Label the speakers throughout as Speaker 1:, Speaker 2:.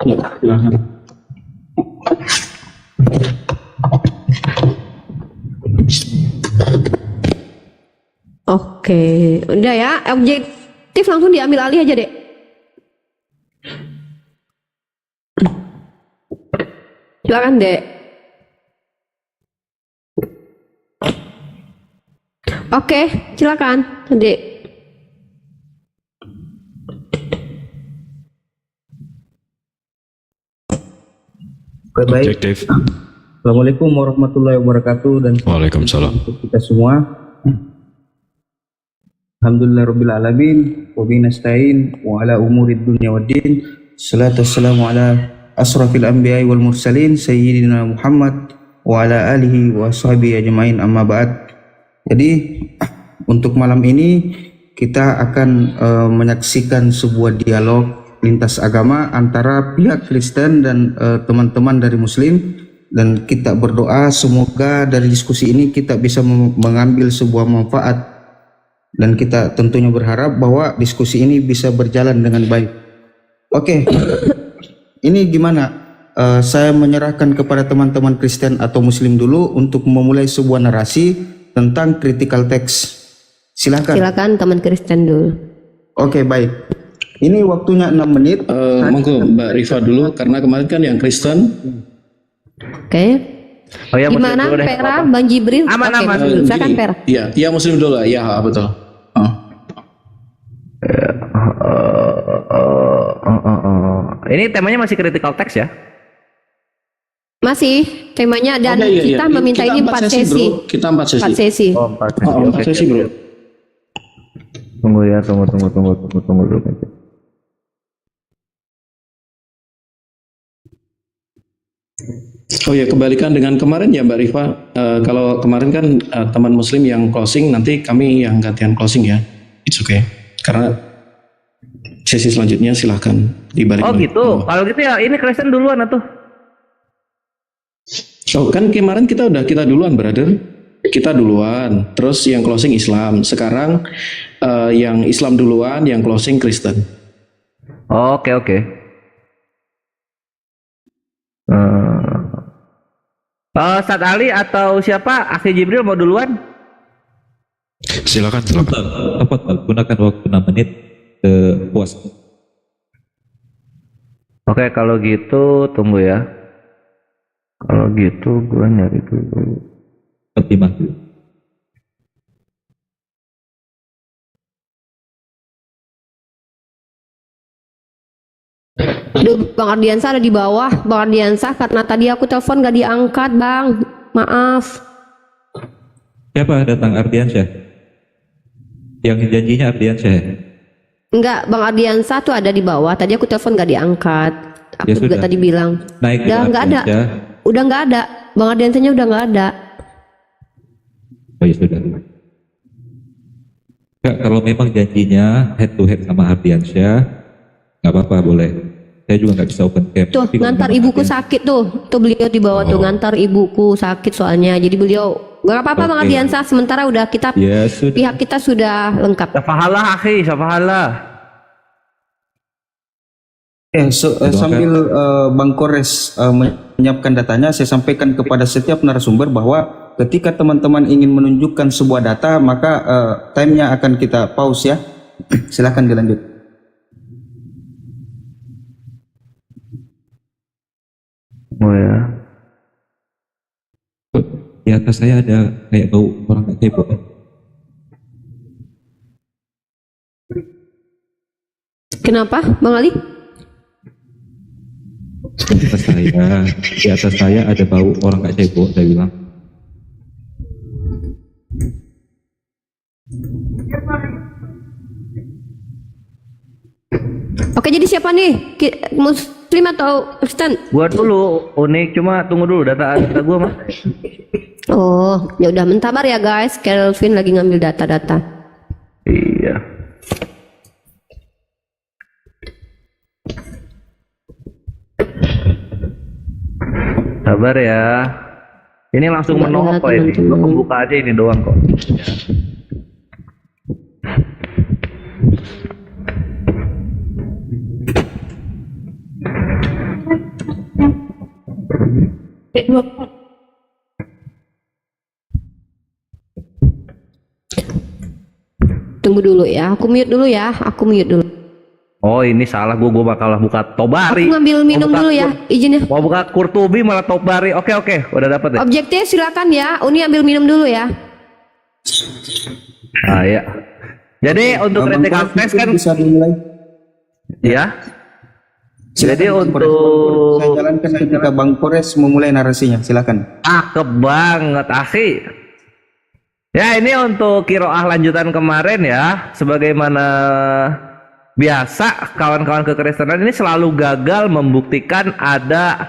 Speaker 1: Silakan.
Speaker 2: Oke, udah ya, objektif langsung diambil alih aja deh. Silakan dek. Oke, silakan dek.
Speaker 3: Oke, baik.
Speaker 4: Objektif.
Speaker 3: Assalamualaikum warahmatullahi wabarakatuh dan
Speaker 4: Waalaikumsalam.
Speaker 3: untuk kita semua. Alhamdulillah rabbil alamin wa bihi nasta'in wa ala umurid dunya waddin. Salatu wassalamu ala asrafil anbiya'i wal mursalin sayyidina Muhammad wa ala alihi wa sahbihi ajmain, amma ba'd. Jadi untuk malam ini kita akan menyaksikan sebuah dialog lintas agama antara pihak Kristen dan teman-teman dari Muslim, dan kita berdoa semoga dari diskusi ini kita bisa mengambil sebuah manfaat, dan kita tentunya berharap bahwa diskusi ini bisa berjalan dengan baik. Oke, ini gimana? Saya menyerahkan kepada teman-teman Kristen atau Muslim dulu untuk memulai sebuah narasi tentang critical text. Silakan.
Speaker 2: Silakan teman Kristen dulu.
Speaker 3: Oke, baik. Ini waktunya 6 menit.
Speaker 1: Monggo Mbak Rifa dulu, karena kemarin kan yang Kristen.
Speaker 2: Oke.
Speaker 5: Oh ya,
Speaker 2: Gimana
Speaker 5: Muslim dulu deh,
Speaker 2: Pera,
Speaker 5: apa-apa.
Speaker 2: Bang Jibril?
Speaker 5: Aman-aman.
Speaker 2: Oke, silakan
Speaker 1: Gini,
Speaker 2: Pera.
Speaker 1: Iya Muslim dulu lah. Iya, betul.
Speaker 5: Ini temanya masih critical text ya?
Speaker 2: Masih temanya dan
Speaker 1: Iya.
Speaker 2: kita meminta ini 4 sesi.
Speaker 1: Bro. Kita 4 sesi.
Speaker 2: 4 sesi.
Speaker 5: Oh, 4 sesi.
Speaker 1: Oh, 4
Speaker 5: Oke,
Speaker 1: sesi,
Speaker 5: oke.
Speaker 1: bro.
Speaker 5: Tunggu ya, tunggu dulu.
Speaker 1: Oh ya, kebalikan dengan kemarin ya Mbak Rifa. Kalau kemarin kan teman Muslim yang closing, nanti kami yang gantian closing ya. It's okay. Karena sesi selanjutnya silahkan dibalik.
Speaker 5: Oh gitu. Kalau gitu ya ini Kristen duluan atau?
Speaker 1: Oh, kan kemarin kita duluan, brother. Kita duluan. Terus yang closing Islam. Sekarang yang Islam duluan, yang closing Kristen.
Speaker 5: Oke. Ustadz Ali atau siapa? Akhi Jibril mau duluan?
Speaker 4: Silakan.
Speaker 6: Tepat, gunakan waktu 6 menit puas.
Speaker 5: Oke, kalau gitu tunggu ya. Kalau gitu gue nyari dulu.
Speaker 6: 45 dulu.
Speaker 2: Aduh, Bang Ardiansah ada di bawah. Bang Ardiansah, karena tadi aku telepon gak diangkat, Bang. Maaf.
Speaker 6: Siapa datang, Ardiansyah? Yang janjinya Ardiansyah?
Speaker 2: Enggak, Bang Ardiansah tuh ada di bawah. Tadi aku telepon gak diangkat. Aku
Speaker 6: Ya
Speaker 2: juga
Speaker 6: sudah.
Speaker 2: tadi bilang.
Speaker 6: Naik
Speaker 2: Udah
Speaker 6: dulu
Speaker 2: nggak ada.
Speaker 6: Ardiansyah.
Speaker 2: Udah nggak ada. Bang Ardiansahnya udah nggak ada.
Speaker 6: Oh ya sudah. Enggak, kalau memang janjinya head to head sama Ardiansyah, nggak apa-apa, boleh. Saya juga nggak bisa open cam.
Speaker 2: Tuh,
Speaker 6: Tapi kalau
Speaker 2: ngantar
Speaker 6: memang
Speaker 2: ibuku
Speaker 6: Ardiansyah-
Speaker 2: sakit tuh. Tuh beliau di bawah tuh, ngantar ibuku sakit soalnya. Jadi beliau nggak apa-apa Bang
Speaker 6: Oke.
Speaker 2: Ardiansah. Sementara udah kita
Speaker 6: Ya sudah.
Speaker 2: pihak kita sudah lengkap.
Speaker 5: Safahalah akhi, safahalah.
Speaker 3: Sambil Bang Kores menyiapkan datanya, saya sampaikan kepada setiap narasumber bahwa ketika teman-teman ingin menunjukkan sebuah data, maka time-nya akan kita pause ya. Silakan dilanjut.
Speaker 5: Oh ya.
Speaker 6: Di atas saya ada kayak bau orang nggak cebok.
Speaker 2: Kenapa, Bang Ali?
Speaker 6: Di atas saya ada bau orang nggak cebok, saya bilang.
Speaker 2: Oke, jadi siapa nih? Muslim atau Kristen?
Speaker 5: Gua dulu unik, cuma tunggu dulu data gua mah.
Speaker 2: Oh, ya udah mentabar ya guys. Kelvin lagi ngambil data-data.
Speaker 5: Iya. Sabar ya. Ini langsung
Speaker 2: Coba
Speaker 5: menolak
Speaker 2: lihat,
Speaker 5: kok ini.
Speaker 2: teman-teman.
Speaker 5: Gua pembuka aja ini doang kok.
Speaker 2: Tunggu dulu ya, aku mute dulu ya, aku mute dulu.
Speaker 5: Oh ini salah, gue bakal buka Tobari.
Speaker 2: Aku ngambil minum
Speaker 5: Mau buka
Speaker 2: dulu ya, izin ya.
Speaker 5: Mau buka Kurtubi malah Tobari. Oke, udah dapet ya.
Speaker 2: Objektif silakan ya, Uni ambil minum dulu ya.
Speaker 5: Ah ya. Jadi untuk
Speaker 3: Bang
Speaker 5: critical
Speaker 3: Polres
Speaker 5: test kan
Speaker 3: bisa dimulai.
Speaker 5: ya.
Speaker 3: Silakan,
Speaker 5: Jadi
Speaker 3: Bang Polres.
Speaker 5: untuk
Speaker 3: Saya jalankan ketika Bang Polres memulai narasinya. Silakan.
Speaker 5: cakep banget akhi. Ya ini untuk kiroah lanjutan kemarin ya. Sebagaimana biasa kawan-kawan kekristenan ini selalu gagal membuktikan ada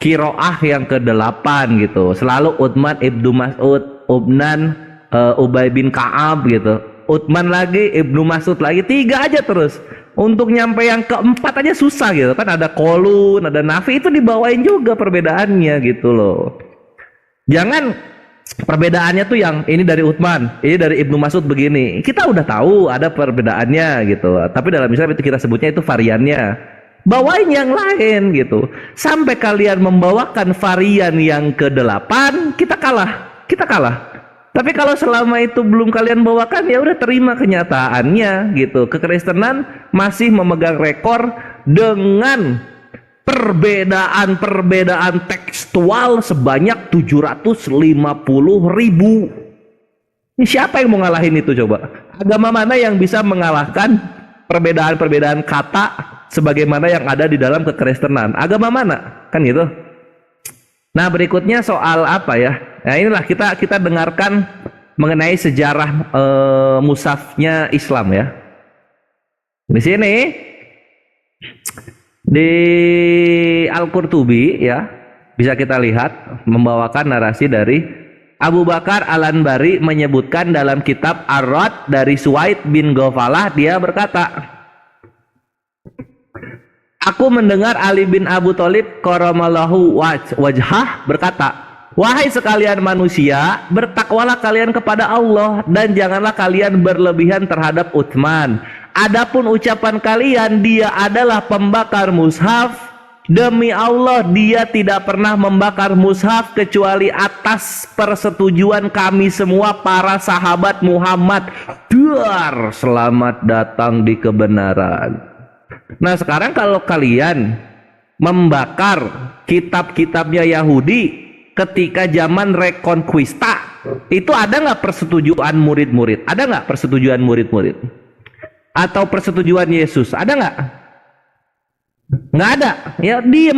Speaker 5: kiroah yang ke-8 gitu. Selalu Uthman Ibnu Mas'ud, Ubay bin Ka'ab gitu. Uthman lagi, Ibnu Mas'ud lagi, 3 aja terus. Untuk nyampe yang keempat aja susah gitu kan, ada Kolun, ada Nafi, itu dibawain juga perbedaannya gitu loh. Jangan perbedaannya tuh yang ini dari Uthman, ini dari Ibnu Mas'ud begini. Kita udah tahu ada perbedaannya gitu. Tapi dalam Islam itu kita sebutnya itu variannya. Bawain yang lain gitu. Sampai kalian membawakan varian yang ke-8, kita kalah. Tapi kalau selama itu belum kalian bawakan, ya udah terima kenyataannya gitu. Kekristenan masih memegang rekor dengan perbedaan tekstual sebanyak 750.000. Ini siapa yang mau ngalahin itu coba? Agama mana yang bisa mengalahkan perbedaan-perbedaan kata sebagaimana yang ada di dalam kekristenan? Agama mana? Kan gitu. Nah, berikutnya soal apa ya? Nah, inilah kita dengarkan mengenai sejarah mushafnya Islam ya. Di sini di Al-Qurtubi ya, bisa kita lihat membawakan narasi dari Abu Bakar Al-Anbari menyebutkan dalam kitab Ar-Rad dari Suwaid bin Ghafalah, dia berkata, aku mendengar Ali bin Abu Thalib karamallahu wajhah berkata, wahai sekalian manusia, bertakwalah kalian kepada Allah dan janganlah kalian berlebihan terhadap Utsman. Adapun ucapan kalian, dia adalah pembakar mushaf. Demi Allah, dia tidak pernah membakar mushaf kecuali atas persetujuan kami semua para sahabat Muhammad. Dar, selamat datang di kebenaran. Nah sekarang kalau kalian membakar kitab-kitabnya Yahudi ketika zaman Reconquista, itu ada nggak persetujuan murid-murid? Ada nggak persetujuan murid-murid? Atau persetujuan Yesus? Ada nggak? Nggak ada. Ya diem.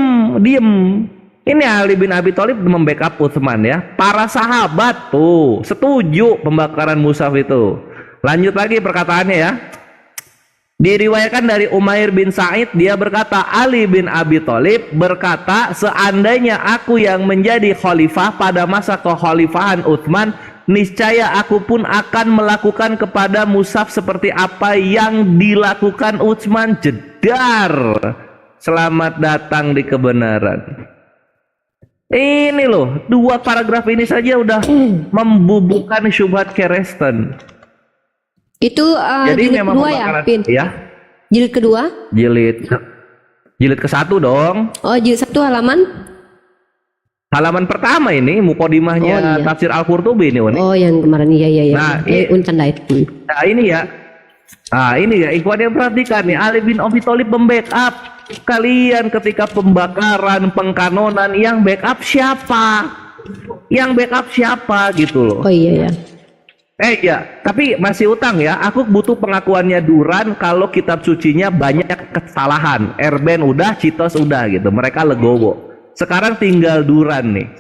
Speaker 5: Ini Ali bin Abi Thalib membackup Utsman ya. Para sahabat tuh setuju pembakaran mushaf itu. Lanjut lagi perkataannya ya. Diriwayatkan dari Umair bin Sa'id, dia berkata, Ali bin Abi Thalib berkata, seandainya aku yang menjadi khalifah pada masa kekhalifahan Utsman, niscaya aku pun akan melakukan kepada mushaf seperti apa yang dilakukan Utsman. Jedar, selamat datang di kebenaran. Ini loh, 2 paragraf ini saja udah membubuhkan syubhat Kristen.
Speaker 2: Itu
Speaker 5: Jadi
Speaker 2: jilid
Speaker 5: memang
Speaker 2: kedua ya,
Speaker 5: pembakaran
Speaker 2: Pin?
Speaker 5: ya.
Speaker 2: Jilid kedua?
Speaker 5: Jilid ke-1 dong.
Speaker 2: Oh, jilid 1 halaman?
Speaker 5: Halaman pertama ini mukadimahnya
Speaker 2: Oh, iya.
Speaker 5: tafsir Al-Qurtubi ini, Uni.
Speaker 2: Oh, yang kemarin iya.
Speaker 5: Nah,
Speaker 2: Untandait.
Speaker 5: Nah, ini ya, ikhwan yang perhatikan nih, Ali bin Abi Thalib membackup kalian ketika pembakaran, pengkanonan, yang backup siapa? Yang backup siapa gitu loh.
Speaker 2: Oh iya ya.
Speaker 5: Ya, tapi masih utang ya. Aku butuh pengakuannya Duran kalau kitab sucinya banyak kesalahan. Erben udah, Citos udah gitu. Mereka legowo. Sekarang tinggal Duran nih.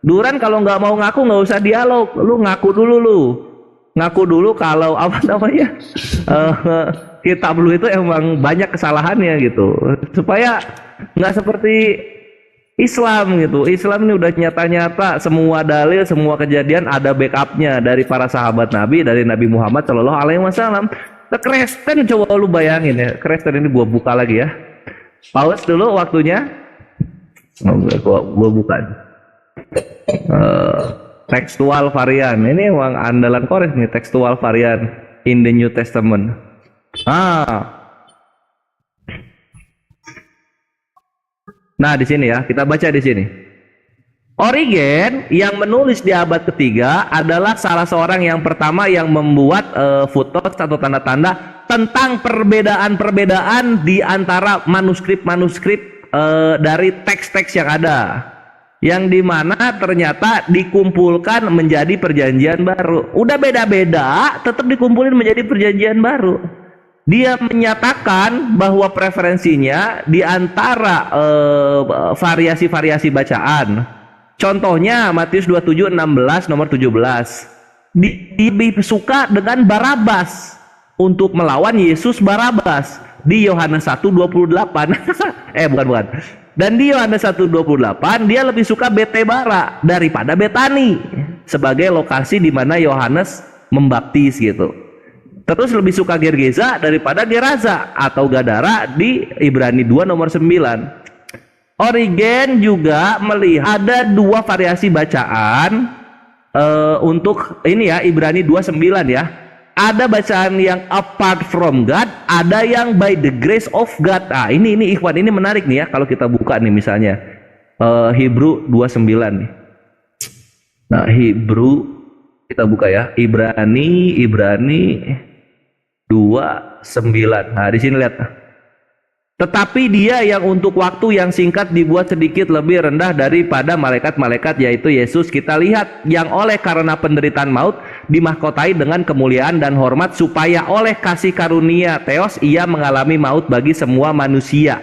Speaker 5: Duran kalau nggak mau ngaku nggak usah dialog. Lu ngaku dulu lu. Ngaku dulu kalau apa namanya? Kitab lu itu emang banyak kesalahannya gitu. Supaya nggak seperti Islam gitu. Islam ini udah nyata-nyata, semua dalil, semua kejadian ada backupnya dari para sahabat Nabi, dari Nabi Muhammad Shallallahu Alaihi Wasallam. Kristen, coba lu bayangin ya, Kristen ini gua buka lagi ya. Pause dulu waktunya. Gua buka. Tekstual varian. Ini emang andalan Kores nih, tekstual varian in the New Testament. Nah, di sini ya, kita baca di sini. Origen yang menulis di abad ketiga adalah salah seorang yang pertama yang membuat footnotes atau tanda-tanda tentang perbedaan-perbedaan di antara manuskrip-manuskrip dari teks-teks yang ada, yang dimana ternyata dikumpulkan menjadi perjanjian baru. Udah beda-beda, tetap dikumpulin menjadi perjanjian baru. Dia menyatakan bahwa preferensinya di antara variasi-variasi bacaan. Contohnya Matius 27:16 nomor 17. Lebih suka dengan Barabas untuk melawan Yesus Barabas di Yohanes 1:28. Bukan. Dan di Yohanes 1:28 dia lebih suka Betebara daripada Betani sebagai lokasi di mana Yohanes membaptis gitu. Terus lebih suka Gergeza daripada Geraza atau Gadara di Ibrani 2 nomor 9. Origen juga melihat ada dua variasi bacaan untuk ini ya, Ibrani 2:9 ya. Ada bacaan yang apart from God, ada yang by the grace of God. Ah, ini ikhwan, ini menarik nih ya kalau kita buka nih misalnya Hebrew 2:9 nih. Nah, Hebrew kita buka ya, Ibrani 2:9. Nah, di sini lihat. Tetapi dia yang untuk waktu yang singkat dibuat sedikit lebih rendah daripada malaikat-malaikat, yaitu Yesus, kita lihat, yang oleh karena penderitaan maut dimahkotai dengan kemuliaan dan hormat, supaya oleh kasih karunia Theos ia mengalami maut bagi semua manusia.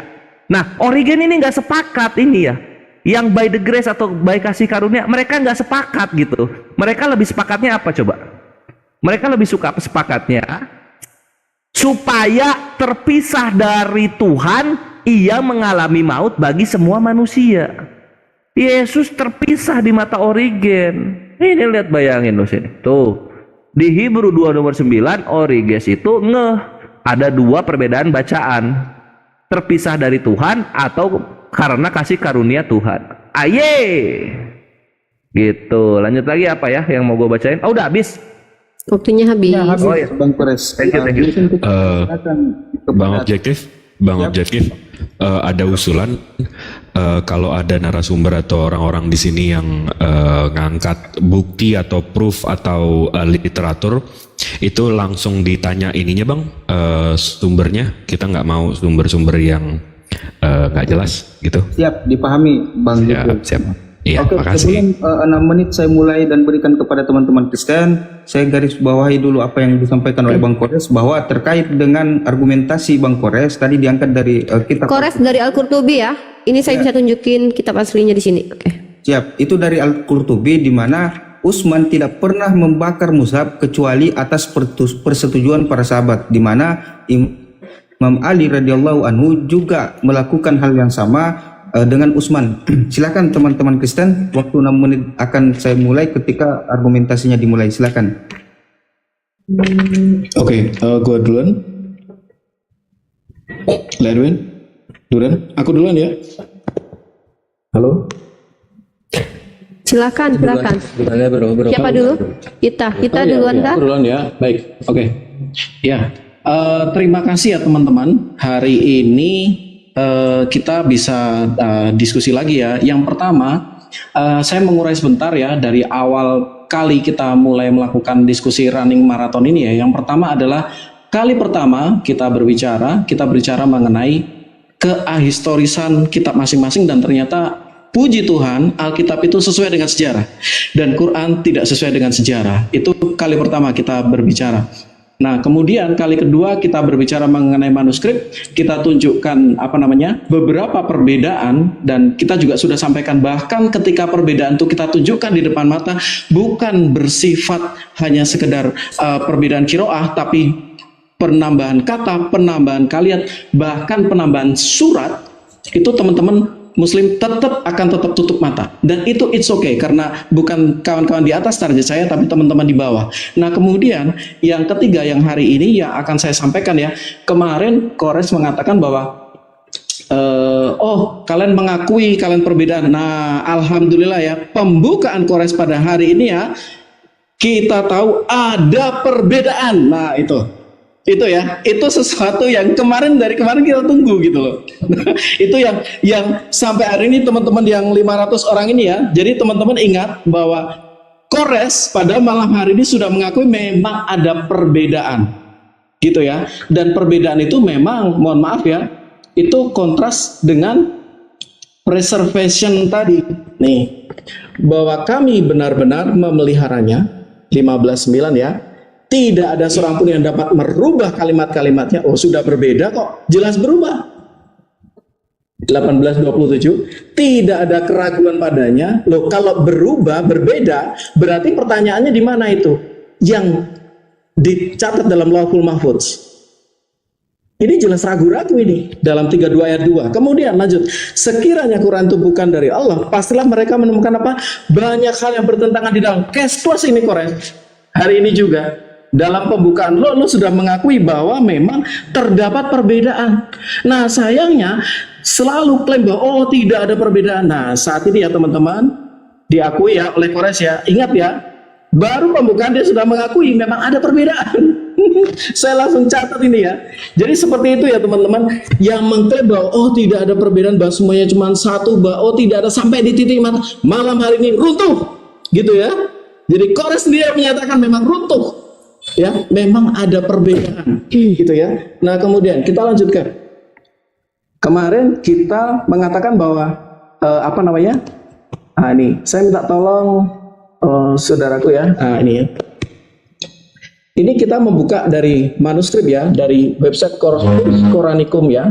Speaker 5: Nah, Origen ini nggak sepakat ini ya, yang by the grace atau by kasih karunia, mereka nggak sepakat gitu. Mereka lebih sepakatnya apa coba? Mereka lebih suka sepakatnya supaya terpisah dari Tuhan, ia mengalami maut bagi semua manusia. Yesus terpisah di mata Origen. Ini lihat, bayangin loh sini. Tuh, di Hebrew 2 nomor 9, Origen itu ada dua perbedaan bacaan. Terpisah dari Tuhan atau karena kasih karunia Tuhan. Aye. Gitu. Lanjut lagi apa ya yang mau gue bacain? Oh, udah habis.
Speaker 2: Waktunya habis.
Speaker 3: Ya, habis.
Speaker 5: Oh, iya.
Speaker 3: Bang Kores.
Speaker 5: Thank you.
Speaker 4: Bang Objektif, ada usulan kalau ada narasumber atau orang-orang di sini yang ngangkat bukti atau proof atau literatur, itu langsung ditanya ininya bang, sumbernya. Kita nggak mau sumber-sumber yang nggak jelas gitu.
Speaker 3: Siap, dipahami Bang.
Speaker 4: Siap. Iya,
Speaker 3: Oke,
Speaker 4: makasih.
Speaker 3: sebelum 6 menit saya mulai dan berikan kepada teman-teman Kristen, saya garis bawahi dulu apa yang disampaikan oleh Bang Kores, bahwa terkait dengan argumentasi Bang Kores tadi diangkat dari kitab
Speaker 2: Kores dari Al-Qurtubi ya. Ini saya bisa tunjukin kitab aslinya di sini. Oke.
Speaker 3: Siap, itu dari Al-Qurtubi, di mana Utsman tidak pernah membakar mushaf kecuali atas persetujuan para sahabat, di mana Imam Ali radhiyallahu anhu juga melakukan hal yang sama dengan Utsman. Silakan teman-teman Kristen, waktu 6 menit akan saya mulai ketika argumentasinya dimulai. Silakan.
Speaker 1: Oke, gua duluan. Ledwin, duluan. Aku duluan ya. Halo.
Speaker 2: Silakan. Siapa dulu? Kita duluan dah.
Speaker 1: Aku duluan ya. Baik. Oke. Ya. Terima kasih ya teman-teman. Hari ini kita bisa diskusi lagi ya. Yang pertama, saya mengurai sebentar ya dari awal kali kita mulai melakukan diskusi running marathon ini ya. Yang pertama adalah kali pertama kita berbicara mengenai keahistorisan kitab masing-masing, dan ternyata puji Tuhan Alkitab itu sesuai dengan sejarah dan Quran tidak sesuai dengan sejarah. Itu kali pertama kita berbicara. Nah, kemudian kali kedua kita berbicara mengenai manuskrip, kita tunjukkan beberapa perbedaan, dan kita juga sudah sampaikan bahkan ketika perbedaan itu kita tunjukkan di depan mata bukan bersifat hanya sekedar perbedaan qiraah, tapi penambahan kata, penambahan kalimat, bahkan penambahan surat, itu teman-teman Muslim akan tetap tutup mata, dan itu it's okay karena bukan kawan-kawan di atas target saya, tapi teman-teman di bawah. Nah, kemudian yang ketiga yang hari ini yang akan saya sampaikan ya, kemarin Kores mengatakan bahwa kalian mengakui kalian perbedaan. Nah, alhamdulillah ya, pembukaan Kores pada hari ini ya, kita tahu ada perbedaan. Nah, itu Itu ya, itu sesuatu yang dari kemarin kita tunggu gitu loh. Itu yang sampai hari ini teman-teman yang 500 orang ini ya. Jadi teman-teman ingat bahwa Kores pada malam hari ini sudah mengakui memang ada perbedaan. Gitu ya. Dan perbedaan itu memang, mohon maaf ya, itu kontras dengan preservation tadi. Nih, bahwa kami benar-benar memeliharanya, 15:9 ya. Tidak ada seorang pun yang dapat merubah kalimat-kalimatnya. Oh, sudah berbeda kok. Jelas berubah. 18:27. Tidak ada keraguan padanya. Loh, kalau berubah, berbeda, berarti pertanyaannya di mana itu? Yang dicatat dalam Lauhul Mahfudz. Ini jelas ragu-ragu ini dalam 32 ayat 2. Kemudian lanjut. Sekiranya Quran itu bukan dari Allah, pastilah mereka menemukan apa? Banyak hal yang bertentangan di dalam. Case plus ini Quran. Hari ini juga. Dalam pembukaan lo sudah mengakui bahwa memang terdapat perbedaan. Nah sayangnya selalu klaim bahwa tidak ada perbedaan. Nah saat ini ya teman-teman diakui ya oleh Kores ya. Ingat ya, baru pembukaan dia sudah mengakui memang ada perbedaan. Saya langsung catat ini ya. Jadi seperti itu ya teman-teman, yang mengklaim bahwa tidak ada perbedaan, bahwa semuanya cuma satu, bahwa tidak ada sampai di titik malam hari ini runtuh, gitu ya. Jadi Kores sendiri menyatakan memang runtuh. Ya, memang ada perbedaan gitu ya. Nah, kemudian kita lanjutkan. Kemarin kita mengatakan bahwa ini saya minta tolong saudaraku ya. Nah, ini ya. Ini kita membuka dari manuskrip ya, dari website Corpus Coranicum ya.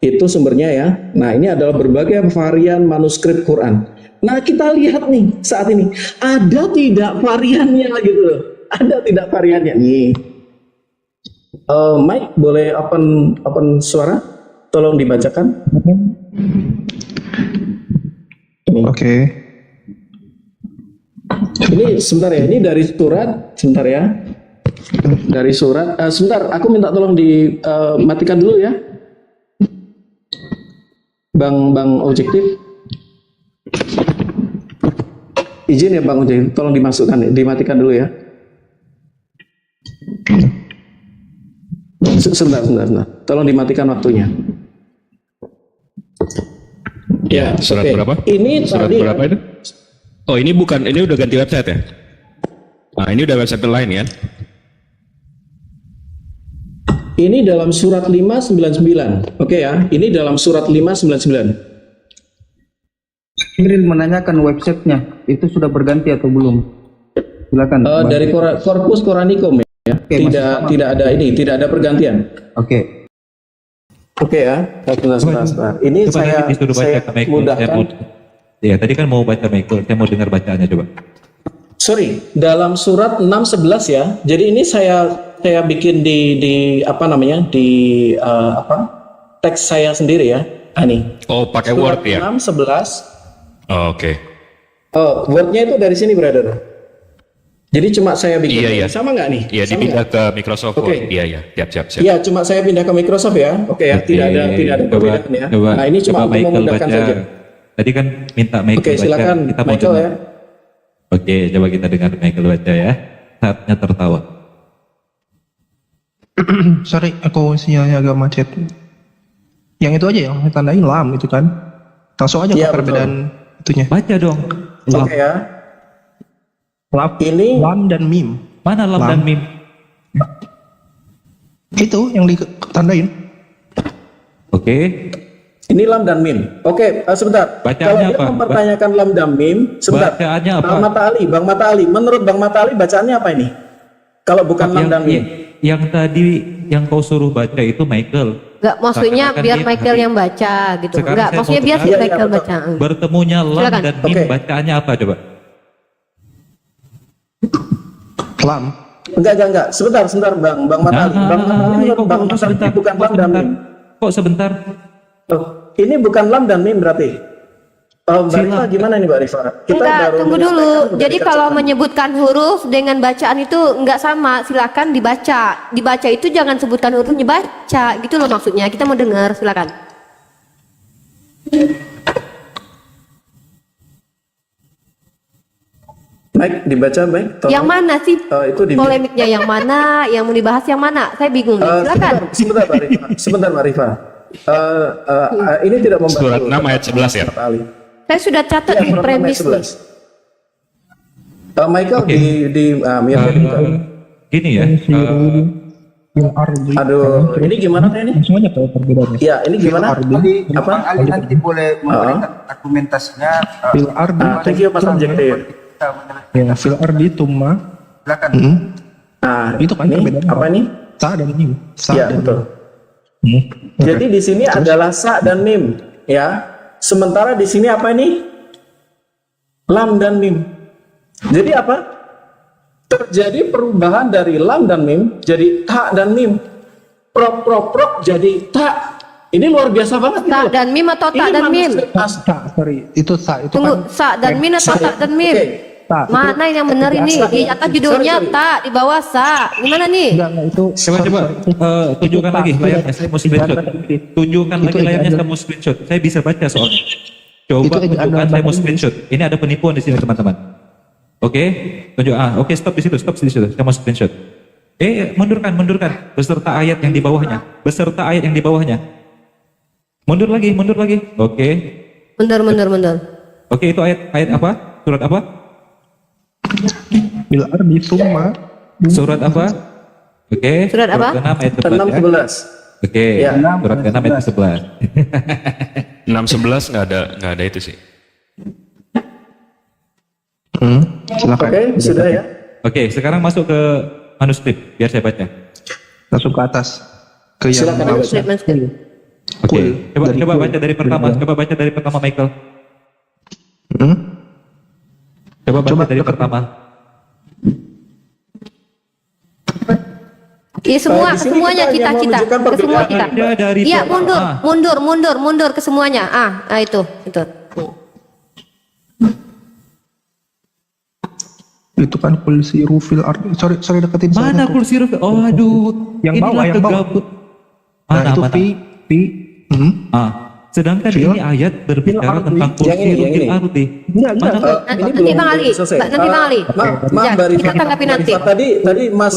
Speaker 1: Itu sumbernya ya. Nah, ini adalah berbagai varian manuskrip Quran. Nah, kita lihat nih saat ini ada tidak variannya gitu loh. Ada tidak variannya nih. Mike boleh open suara? Tolong dibacakan.
Speaker 7: Oke.
Speaker 1: Ini sebentar ya. Ini dari surat. Sebentar ya. Dari surat. Sebentar. Aku minta tolong dimatikan dulu ya. Bang Objektif. Izin ya Bang Objektif. Tolong dimatikan dulu ya. Sebentar. Tolong dimatikan waktunya.
Speaker 4: Ya, surat berapa?
Speaker 1: Ini
Speaker 4: surat
Speaker 1: tadi
Speaker 4: berapa itu? Oh, ini udah ganti website ya? Nah, ini udah website lain ya?
Speaker 1: Ini dalam surat 599. Oke ya, ini dalam surat 599.
Speaker 3: Jibril menanyakan websitenya itu sudah berganti atau belum? Silakan.
Speaker 1: Dari Corpus Coranicum ya.
Speaker 3: Oke,
Speaker 1: tidak ada pergantian.
Speaker 3: Oke.
Speaker 1: Oke ya. Sebentar. Ini
Speaker 6: Coba
Speaker 1: saya
Speaker 6: disuruh baca ke Michael.
Speaker 1: mudahkan.
Speaker 6: Ya, tadi kan mau baca Michael, saya mau dengar bacaannya coba.
Speaker 1: Sorry, dalam surat 6:11 ya. Jadi ini saya bikin di teks saya sendiri ya. Ini.
Speaker 4: Oh, pakai
Speaker 1: Surat
Speaker 4: Word ya?
Speaker 1: 6:11.
Speaker 4: Oh, oke.
Speaker 1: Wordnya itu dari sini, brother. Jadi cuma saya bikin.
Speaker 4: Iya.
Speaker 1: Sama nggak nih?
Speaker 4: Iya,
Speaker 1: Sama
Speaker 4: dipindah
Speaker 1: nggak?
Speaker 4: ke Microsoft
Speaker 1: Oke.
Speaker 4: Word. Iya. Siap.
Speaker 1: Iya, cuma saya pindah ke Microsoft ya. Oke ya,
Speaker 6: Oke,
Speaker 1: tidak ada perbedaan ya. Nah, ini cuma untuk
Speaker 6: Michael
Speaker 1: memudahkan
Speaker 6: baca.
Speaker 1: saja.
Speaker 6: Tadi kan minta Michael
Speaker 1: Oke,
Speaker 6: baca.
Speaker 1: silakan
Speaker 6: Kita mau
Speaker 1: Michael
Speaker 6: dengar.
Speaker 1: ya.
Speaker 6: Oke, coba kita dengar Michael baca ya. Saatnya tertawa.
Speaker 7: Sorry, aku sinyalnya agak macet. Yang itu aja yang tandain lam itu kan. Langsung aja
Speaker 1: Iya,
Speaker 7: ke perbedaan itunya.
Speaker 6: Baca dong. Lam.
Speaker 1: Oke ya.
Speaker 7: Lam, lam dan mim.
Speaker 6: Mana lam dan mim?
Speaker 7: Itu yang ditandain.
Speaker 6: Oke.
Speaker 1: Ini lam dan mim. Oke, sebentar.
Speaker 6: Bacaannya
Speaker 1: Kalau dia
Speaker 6: apa?
Speaker 1: mempertanyakan lam dan mim, sebentar.
Speaker 6: Bacaannya apa?
Speaker 1: Bang Mata Ali. Menurut Bang Mata Ali bacaannya apa ini? Kalau bukan lam dan mim.
Speaker 6: Yang tadi yang kau suruh baca itu Michael.
Speaker 2: Enggak, maksudnya
Speaker 6: Seakan-akan
Speaker 2: biar
Speaker 6: dia
Speaker 2: Michael
Speaker 6: tadi.
Speaker 2: yang baca gitu.
Speaker 6: Sekarang
Speaker 2: Enggak,
Speaker 6: saya
Speaker 2: maksudnya
Speaker 6: mau
Speaker 2: biar si
Speaker 1: Iya,
Speaker 2: Michael
Speaker 1: betul.
Speaker 2: baca.
Speaker 6: Bertemunya lam
Speaker 2: Silakan.
Speaker 6: dan mim
Speaker 1: Oke.
Speaker 6: bacaannya apa coba?
Speaker 7: Lam.
Speaker 1: Enggak. Sebentar Bang Mata Ali. Bang Mata Ali menurut Bang Mata Ali bukan lam dan mim.
Speaker 6: Kok sebentar?
Speaker 1: Oh, ini bukan lam dan mim berarti. Mbak Rifa gimana nih Mbak Rifa?
Speaker 2: Enggak, tunggu dulu.
Speaker 1: menyampaikan
Speaker 2: Jadi
Speaker 1: dari
Speaker 2: kalau
Speaker 1: kacamata.
Speaker 2: menyebutkan huruf dengan bacaan itu enggak sama. Silakan dibaca. Dibaca itu jangan sebutkan hurufnya, baca. Gitu loh maksudnya. Kita mau dengar, silakan.
Speaker 1: Baik, dibaca baik. Tolong.
Speaker 2: Yang mana sih?
Speaker 1: Itu di
Speaker 2: Polemiknya yang mana? Yang mau dibahas yang mana? Saya bingung nih. Silakan.
Speaker 1: Sebentar Pak Rifa. Sebentar Pak Rifa. Ini tidak membantu.
Speaker 4: Surat 6 ayat 11 ya?
Speaker 1: Ali.
Speaker 2: Saya sudah catat di
Speaker 1: Surat 6 ayat
Speaker 2: premis nih.
Speaker 1: 11. Michael di
Speaker 6: Gini ya,
Speaker 7: Fil ardi.
Speaker 1: aduh, ini gimana teh ini?
Speaker 7: Langsung aja ke perbedaannya.
Speaker 1: Ya, ini gimana?
Speaker 3: Jadi
Speaker 1: Apa?
Speaker 3: Bang Ali nanti boleh memberikan argumentasinya.
Speaker 7: Fil ardi.
Speaker 1: Thank you Pak Subjektif.
Speaker 3: Kita menyelesaikan.
Speaker 7: Ya, fil ardi tumma.
Speaker 3: Silakan.
Speaker 1: Nah,
Speaker 7: Itu kan
Speaker 1: ini
Speaker 7: perbedaannya.
Speaker 1: apa ini?
Speaker 7: Sa dan mim. Sa
Speaker 1: Ya,
Speaker 7: dan
Speaker 1: betul.
Speaker 7: mim.
Speaker 1: Jadi di sini adalah sa dan mim, ya. Sementara di sini apa ini? Lam dan mim. Jadi apa? Terjadi perubahan dari lam dan mim jadi ta dan mim. Prok jadi ta. Ini luar biasa banget
Speaker 2: Ta
Speaker 1: gitu.
Speaker 2: dan mim atau ta dan mim?
Speaker 7: Sa, sorry. Itu sa. Itu
Speaker 2: Tunggu,
Speaker 7: kan
Speaker 2: sa dan mim atau ta dan mim?
Speaker 1: Oke.
Speaker 7: sa.
Speaker 2: Mana yang benar ini? Di atas judulnya
Speaker 1: Sorry.
Speaker 2: ta, di bawah sa. Gimana nih?
Speaker 7: Enggak, itu.
Speaker 6: coba tunjukkan lagi layarnya, saya mau screenshot. Tunjukkan lagi layarnya, saya mau screenshot. Saya bisa baca soalnya. Coba
Speaker 7: Itu
Speaker 6: tunjukkan, saya mau screenshot. Ini ada penipuan di sini teman-teman. Oke, tunjuk. Oke, stop di situ. Saya mau screenshot. Mundurkan. Beserta ayat yang di bawahnya. Mundur lagi. Oke.
Speaker 2: Mundur.
Speaker 6: Oke, itu ayat apa? Surat apa?
Speaker 7: Fil ardi tumma.
Speaker 6: Surat apa? Oke.
Speaker 2: Surat apa?
Speaker 6: ke-6 ayat
Speaker 1: 6
Speaker 6: 11 ya.
Speaker 1: 11.
Speaker 6: Oke,
Speaker 1: Ya.
Speaker 6: surat ke-6 ayat 11.
Speaker 4: 6:11 nggak ada itu sih.
Speaker 7: Silakan.
Speaker 1: Oke, sudah ya.
Speaker 6: Oke, sekarang masuk ke manuskrip biar saya baca.
Speaker 7: Langsung ke atas. Ke yang
Speaker 1: Silakan.
Speaker 7: bawah.
Speaker 2: Manuskrip.
Speaker 6: Oke. Coba
Speaker 7: Dari
Speaker 6: coba
Speaker 7: kul.
Speaker 6: baca dari pertama. Coba baca dari pertama Michael. Coba baca dari pertama.
Speaker 2: Iya
Speaker 1: Di sini
Speaker 2: semuanya
Speaker 1: kita hanya
Speaker 2: kita.
Speaker 1: menunjukkan
Speaker 2: Ke semua
Speaker 1: perbedaan.
Speaker 2: kita.
Speaker 6: Ada dari
Speaker 2: Iya
Speaker 6: pertama.
Speaker 2: mundur ke semuanya. Itu.
Speaker 7: Itu kan kul siru fil ardi. Sorry deketin
Speaker 6: Mana
Speaker 7: soalnya tuh.
Speaker 6: kursi ruf? Oh aduh.
Speaker 7: Yang bawah,
Speaker 6: inilah
Speaker 7: yang bawah.
Speaker 6: kegabut.
Speaker 7: Nah,
Speaker 6: Mana
Speaker 7: itu
Speaker 6: mana?
Speaker 7: fi.
Speaker 6: Sedangkan
Speaker 7: Fil-
Speaker 6: ini ayat berbicara
Speaker 7: ardi.
Speaker 6: tentang kursi
Speaker 1: Yang ini.
Speaker 6: fil ardi.
Speaker 7: Enggak.
Speaker 2: Nanti Bang Ali. Nanti Bang Ali.
Speaker 1: Maaf
Speaker 2: Ya,
Speaker 1: Mbak Rifa.
Speaker 2: kita tanggapi nanti.
Speaker 1: Rifa, tadi Mas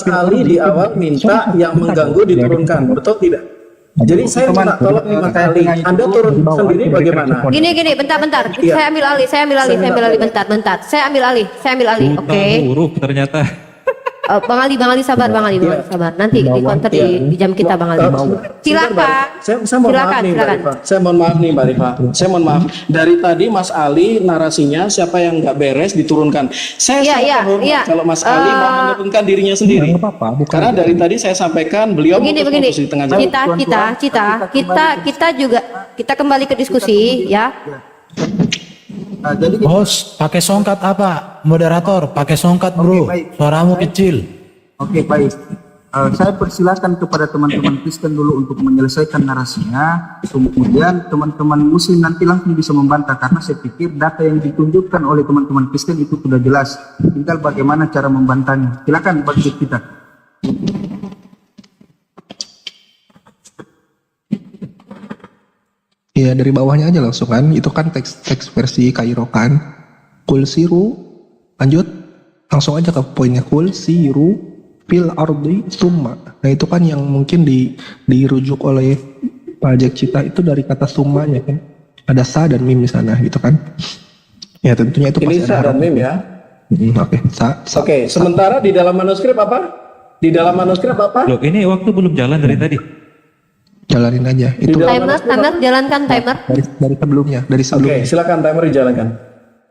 Speaker 1: Ali di awal minta yang mengganggu diturunkan, betul tidak? Jadi saya minta tolong Mas Ali, Anda turun sendiri bagaimana?
Speaker 2: Gini, bentar.
Speaker 1: Iya.
Speaker 2: Saya ambil alih, bentar. Saya ambil alih.
Speaker 6: Buta
Speaker 2: Oke.
Speaker 6: huruf ternyata.
Speaker 2: Bang Ali sabar. Sabar. Nanti di counter di jam kita Bang Ali. Silakan.
Speaker 1: Saya mohon maaf nih Mbak Rifa. Saya mohon maaf. Dari tadi Mas Ali narasinya siapa yang nggak beres diturunkan. Saya sangat hormat kalau Mas Ali mau menurunkan dirinya sendiri.
Speaker 7: Nggak apa-apa, bukan.
Speaker 1: Karena dari tadi saya sampaikan beliau
Speaker 2: Begini.
Speaker 1: memutus di tengah jalan.
Speaker 2: Kita juga kita kembali ke diskusi ya.
Speaker 3: Jadi
Speaker 8: Bos, pakai songkat apa? Moderator, pakai songkat bro.
Speaker 3: baik.
Speaker 8: Suaramu kecil.
Speaker 3: Oke, baik. Saya persilakan kepada teman-teman Kristen dulu untuk menyelesaikan narasinya. Kemudian teman-teman Muslim nanti langsung bisa membantah karena saya pikir data yang ditunjukkan oleh teman-teman Kristen itu sudah jelas. Tinggal bagaimana cara membantahnya. Silakan bagi kita.
Speaker 7: Iya dari bawahnya aja langsung kan. Itu kan teks versi Kairo kan. Kul siru. Lanjut. Langsung aja ke poinnya. Kul siru fil ardi summa. Nah itu kan yang mungkin dirujuk oleh Pak Jack Cita itu dari kata summanya kan. Ada sa dan mim di sana gitu kan. Ya tentunya itu
Speaker 1: Ini
Speaker 7: pasti
Speaker 1: sa
Speaker 7: ada
Speaker 1: dan mim ya.
Speaker 7: Oke, sa.
Speaker 1: Oke, sementara di dalam manuskrip apa?
Speaker 6: Loh, ini waktu belum jalan dari tadi.
Speaker 7: Jalanin aja. Itu
Speaker 1: dalam
Speaker 2: Timer, jalankan timer.
Speaker 7: dari sebelumnya, dari
Speaker 1: Oke,
Speaker 7: sebelumnya.
Speaker 1: silakan timer dijalankan.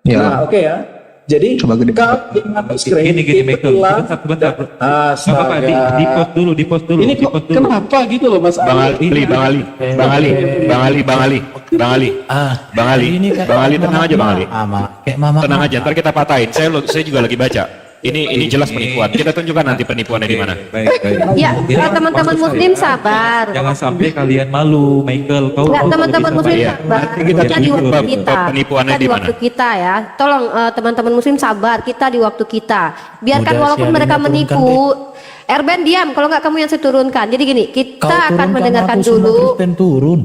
Speaker 7: Ya.
Speaker 1: Nah, oke ya. Jadi
Speaker 7: Coba gede.
Speaker 1: kalau di manuskrip
Speaker 6: Gini Michael. Sebentar. Nggak apa-apa, di post dulu.
Speaker 1: Ini kok kenapa gitu loh Mas
Speaker 4: Bang
Speaker 1: Ali?
Speaker 4: Ali, tenang aja Bang Ali.
Speaker 8: Kayak mama.
Speaker 4: Tenang aja, ntar kita patahin. Saya juga lagi baca. Ini jelas penipuan. Kita tunjukkan nanti penipuannya di mana.
Speaker 6: Baik.
Speaker 2: Ya, teman-teman Muslim sabar.
Speaker 6: Jangan sampai kalian malu, Michael.
Speaker 2: Enggak, teman-teman Muslim
Speaker 4: Iya.
Speaker 2: sabar.
Speaker 4: Nanti kita
Speaker 2: Kita di waktu
Speaker 4: tunjuk
Speaker 2: kita.
Speaker 4: penipuannya
Speaker 2: Kita di
Speaker 4: di mana.
Speaker 2: waktu kita ya. Tolong teman-teman Muslim sabar. Kita di waktu kita. Biarkan
Speaker 8: Udah,
Speaker 2: walaupun
Speaker 8: siarinnya
Speaker 2: mereka
Speaker 8: turunkan,
Speaker 2: menipu. Erben diam. Kalau nggak kamu yang saya turunkan. Jadi gini,
Speaker 8: Kau
Speaker 2: kita akan
Speaker 8: turunkan
Speaker 2: mendengarkan
Speaker 8: aku, semua
Speaker 2: dulu.
Speaker 8: Kristen turun.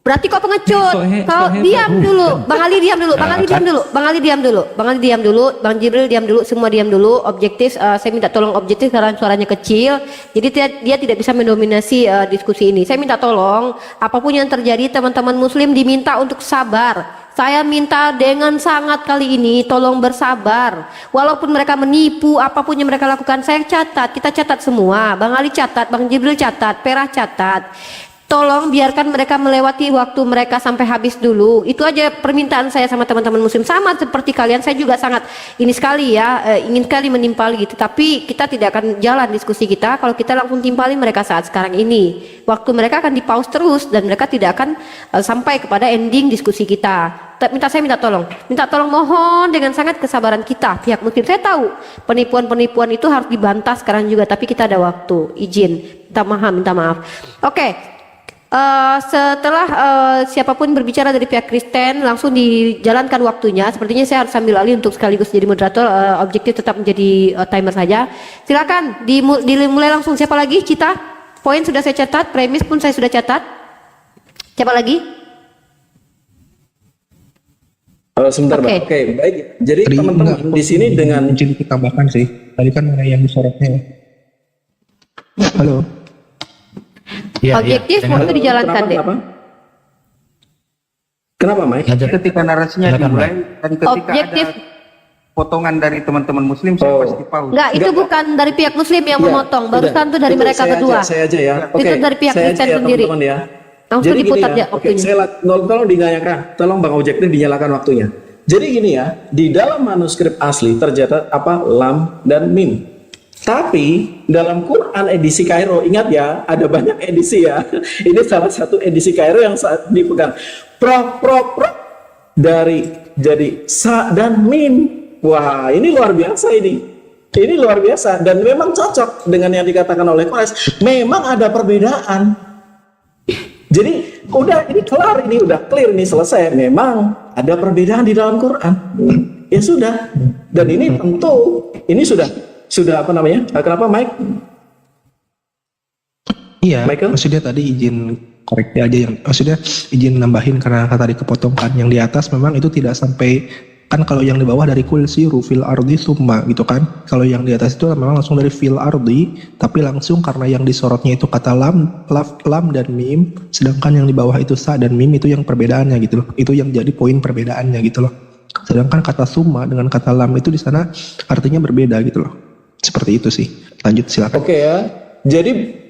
Speaker 2: Berarti kok pengecut? Kau
Speaker 6: so
Speaker 2: diam dulu. Bang Ali diam dulu. Bang Ali diam dulu. Bang Ali diam dulu. Bang Ali diam dulu. Bang Jibril diam dulu. Semua diam dulu. Objektif. Saya minta tolong objektif karena suaranya kecil. Jadi dia tidak bisa mendominasi diskusi ini. Saya minta tolong. Apapun yang terjadi, teman-teman Muslim diminta untuk sabar. Saya minta dengan sangat kali ini tolong bersabar. Walaupun mereka menipu, apapun yang mereka lakukan, saya catat. Kita catat semua. Bang Ali catat, Bang Jibril catat, Perah catat. Tolong biarkan mereka melewati waktu mereka sampai habis dulu. Itu aja permintaan saya sama teman-teman Muslim. Sama seperti kalian, saya juga sangat ini sekali ya, ingin sekali menimpali gitu. Tapi kita tidak akan jalan diskusi kita kalau kita langsung timpali mereka saat sekarang ini. Waktu mereka akan di-pause terus dan mereka tidak akan sampai kepada ending diskusi kita. Saya minta tolong mohon dengan sangat kesabaran kita pihak Muslim. Saya tahu penipuan-penipuan itu harus dibantah sekarang juga, tapi kita ada waktu. Izin, minta maaf. Oke. Setelah siapapun berbicara dari pihak Kristen langsung dijalankan waktunya. Sepertinya saya harus sambil alih untuk sekaligus jadi moderator, objektif tetap menjadi timer saja. Silakan dimulai langsung. Siapa lagi? Cita, poin sudah saya catat, premis pun saya sudah catat. Siapa lagi?
Speaker 1: Sebentar,
Speaker 2: Oke.
Speaker 1: Oke, baik. Jadi
Speaker 7: Tadi
Speaker 1: teman-teman di sini dengan
Speaker 7: izin ditambahkan sih. Tadi kan ada yang disorotnya. Halo.
Speaker 2: Objektif waktu dijalankan deh.
Speaker 1: Kenapa, Mike?
Speaker 3: Ketika narasinya
Speaker 8: Silakan,
Speaker 3: dimulai dan ketika
Speaker 2: Objektif.
Speaker 3: ada potongan dari teman-teman Muslim, saya pasti pause.
Speaker 2: Enggak, itu bukan dari pihak Muslim yang memotong. Barusan tuh dari
Speaker 1: Itu
Speaker 2: mereka berdua.
Speaker 1: Saya aja ya.
Speaker 2: Itu dari pihak
Speaker 1: saya
Speaker 2: Kristen
Speaker 1: aja ya,
Speaker 2: sendiri.
Speaker 1: teman-teman ya.
Speaker 2: Langsung
Speaker 1: Jadi gini
Speaker 2: diputar
Speaker 1: ya.
Speaker 2: ya
Speaker 1: Oke,
Speaker 2: waktunya.
Speaker 1: tolong dinyalakan. Tolong Bang Objektif dinyalakan waktunya. Jadi gini ya, di dalam manuskrip asli tercatat lam dan mim. Tapi dalam Quran edisi Kairo, ingat ya, ada banyak edisi ya. Ini salah satu edisi Kairo yang saat dipegang. Pro dari jadi sa dan mim. Wah, ini luar biasa ini. Ini luar biasa dan memang cocok dengan yang dikatakan oleh Quraisy. Memang ada perbedaan. Jadi ini udah clear nih, selesai. Memang ada perbedaan di dalam Quran. Ya sudah. Dan ini tentu ini sudah apa namanya? Kenapa Mike?
Speaker 7: Iya,
Speaker 1: Michael?
Speaker 7: maksudnya tadi izin koreksi aja maksudnya izin nambahin karena tadi kepotongkan yang di atas memang itu tidak sampai, kan kalau yang di bawah dari kul siru fil ardi summa gitu kan. Kalau yang di atas itu memang langsung dari fil ardi, tapi langsung karena yang disorotnya itu kata lam dan mim, sedangkan yang di bawah itu sa dan mim itu yang perbedaannya gitu loh. Itu yang jadi poin perbedaannya gitu loh. Sedangkan kata summa dengan kata lam itu di sana artinya berbeda gitu loh. Seperti itu sih. Lanjut silakan.
Speaker 1: Oke ya.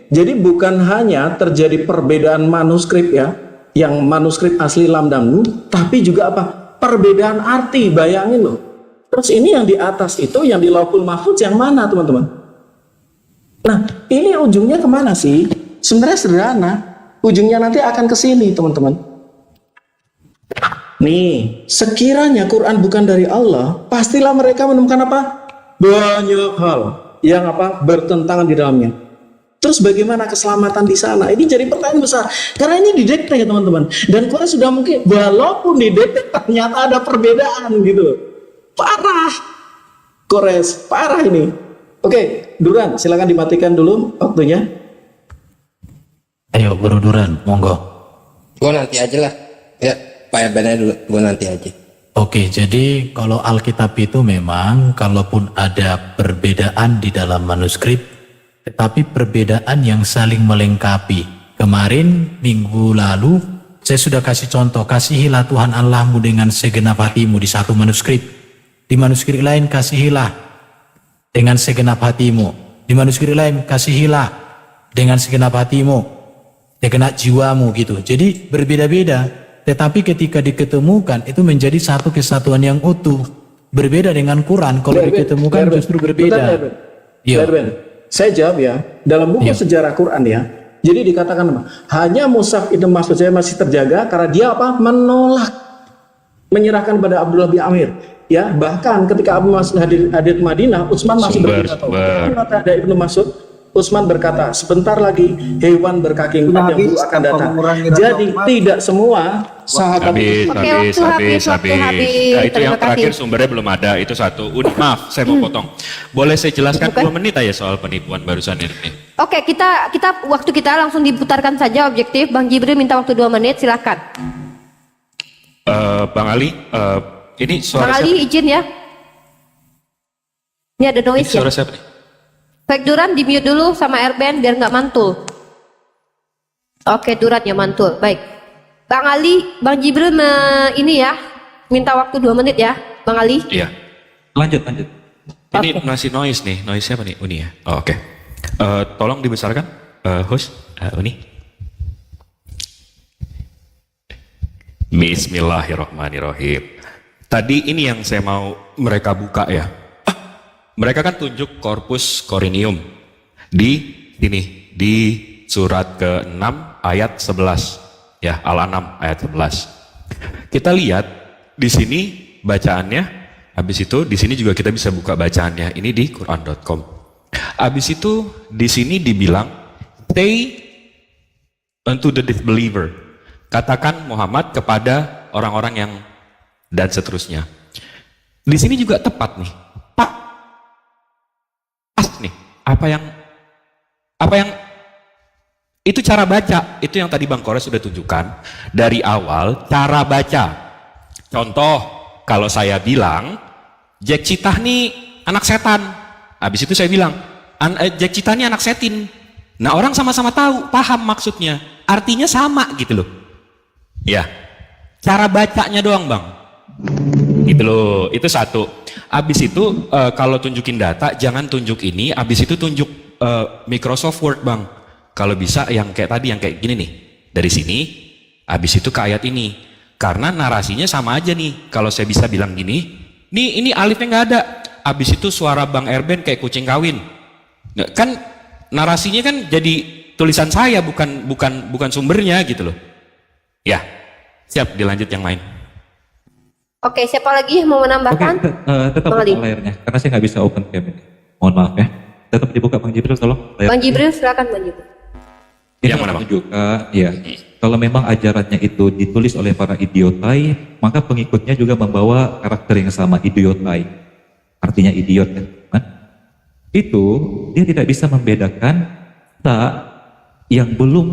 Speaker 1: Jadi bukan hanya terjadi perbedaan manuskrip ya, yang manuskrip asli lam dan mim, tapi juga apa? Perbedaan arti, bayangin loh. Terus ini yang di atas itu, yang di Lauhul Mahfuz yang mana teman-teman? Nah, ini ujungnya kemana sih? Sebenarnya sederhana. Ujungnya nanti akan ke sini teman-teman. Nih, sekiranya Quran bukan dari Allah, pastilah mereka menemukan apa? Banyak hal yang apa? Bertentangan di dalamnya. Terus bagaimana keselamatan di sana? Ini jadi pertanyaan besar. Karena ini didekte ya teman-teman. Dan Quran sudah mungkin, walaupun didekte ternyata ada perbedaan gitu. Parah. Kores, parah ini. Oke, Duran, silakan dimatikan dulu waktunya.
Speaker 8: Ayo Bro Duran, monggo.
Speaker 9: Gue nanti aja lah. Ya, Pak Erbennya dulu. Gue nanti aja.
Speaker 8: Oke, jadi kalau Alkitab itu memang kalaupun ada perbedaan di dalam manuskrip, tetapi perbedaan yang saling melengkapi. Kemarin minggu lalu saya sudah kasih contoh, kasihilah Tuhan Allahmu dengan segenap hatimu di satu manuskrip. Di manuskrip lain kasihilah dengan segenap hatimu. Di manuskrip lain kasihilah dengan segenap hatimu, segenap jiwamu gitu. Jadi berbeda-beda. Tetapi ketika diketemukan itu menjadi satu kesatuan yang utuh. Berbeda dengan Quran, kalau diketemukan justru berbeda. Iya.
Speaker 1: Saya jawab ya, dalam buku sejarah Quran ya. Jadi dikatakan apa? Hanya Mushaf Ibnu Mas'ud saya masih terjaga karena dia apa? Menolak menyerahkan pada Abdullah bin Amir. Ya, bahkan ketika Abu Mas'ud hadir ke Madinah, Utsman masih berpidato. Ada Ibnu Mas'ud, Utsman berkata, sebentar lagi hewan berkaki empat yang buruk akan datang. Jadi tidak semua sahabat
Speaker 4: habis.
Speaker 2: Waktu habis.
Speaker 4: Nah, itu yang
Speaker 2: Terima kasih.
Speaker 4: terakhir sumbernya belum ada, itu satu. Maaf, saya mau potong. Boleh saya jelaskan 2 menit aja soal penipuan barusan ini?
Speaker 2: Oke, kita waktu kita langsung diputarkan saja objektif. Bang Jibril minta waktu 2 menit, silakan.
Speaker 4: Bang Ali, ini
Speaker 2: Bang
Speaker 4: suara
Speaker 2: Ali izin ya. Ini ada
Speaker 4: siapa? Ini
Speaker 2: noise ya.
Speaker 4: suara siapa nih?
Speaker 2: Baik Duran di mute dulu sama Erben biar nggak mantul. Oke, Duran ya mantul. Baik. Bang Ali, Bang Jibril ini ya, minta waktu 2 menit ya, Bang Ali.
Speaker 4: Iya.
Speaker 6: Lanjut.
Speaker 4: Ini masih noise nih. Noise siapa nih? Uni ya? Oh, oke. Tolong dibesarkan, host, Uni. Bismillahirrahmanirrahim. Tadi ini yang saya mau mereka buka ya. Mereka kan tunjuk korpus Korinium di sini, di surat ke-6 ayat 11. Ya, Al-An'am ayat 11. Kita lihat di sini bacaannya. Habis itu di sini juga kita bisa buka bacaannya. Ini di Quran.com. Habis itu di sini dibilang, say unto the disbeliever. Katakan Muhammad kepada orang-orang yang dan seterusnya. Di sini juga tepat nih. Pas nih. Apa yang itu cara baca, itu yang tadi Bang Kores sudah tunjukkan dari awal cara baca. Contoh, kalau saya bilang Jack Citah nih anak setan, habis itu saya bilang Jack Citah nih anak setin. Nah orang sama-sama tahu, paham maksudnya, artinya sama gitu loh. Ya, cara bacanya doang Bang. Gitu loh, itu satu. Habis itu kalau tunjukin data jangan tunjuk ini, habis itu tunjuk Microsoft Word Bang. Kalau bisa yang kayak tadi, yang kayak gini nih. Dari sini, habis itu ke ayat ini. Karena narasinya sama aja nih. Kalau saya bisa bilang gini, nih ini alifnya nggak ada. Habis itu suara Bang Erben kayak kucing kawin. Nggak, kan narasinya kan jadi tulisan saya, bukan sumbernya gitu loh. Ya, siap dilanjut yang lain.
Speaker 2: Oke, siapa lagi yang mau menambahkan?
Speaker 6: Tetap
Speaker 2: Bang
Speaker 6: buka
Speaker 2: Ali.
Speaker 6: layarnya, karena saya nggak bisa open cam ini. Mohon maaf ya. Tetap dibuka Bang Jibril, tolong.
Speaker 2: Bang Jibril silakan Bang Jibril.
Speaker 6: Ini
Speaker 4: Yang mana, Bang?
Speaker 6: menunjukkan, ya, kalau memang ajarannya itu ditulis oleh para idiotai, maka pengikutnya juga membawa karakter yang sama, idiotai. Artinya idiot kan? Itu dia tidak bisa membedakan tak yang belum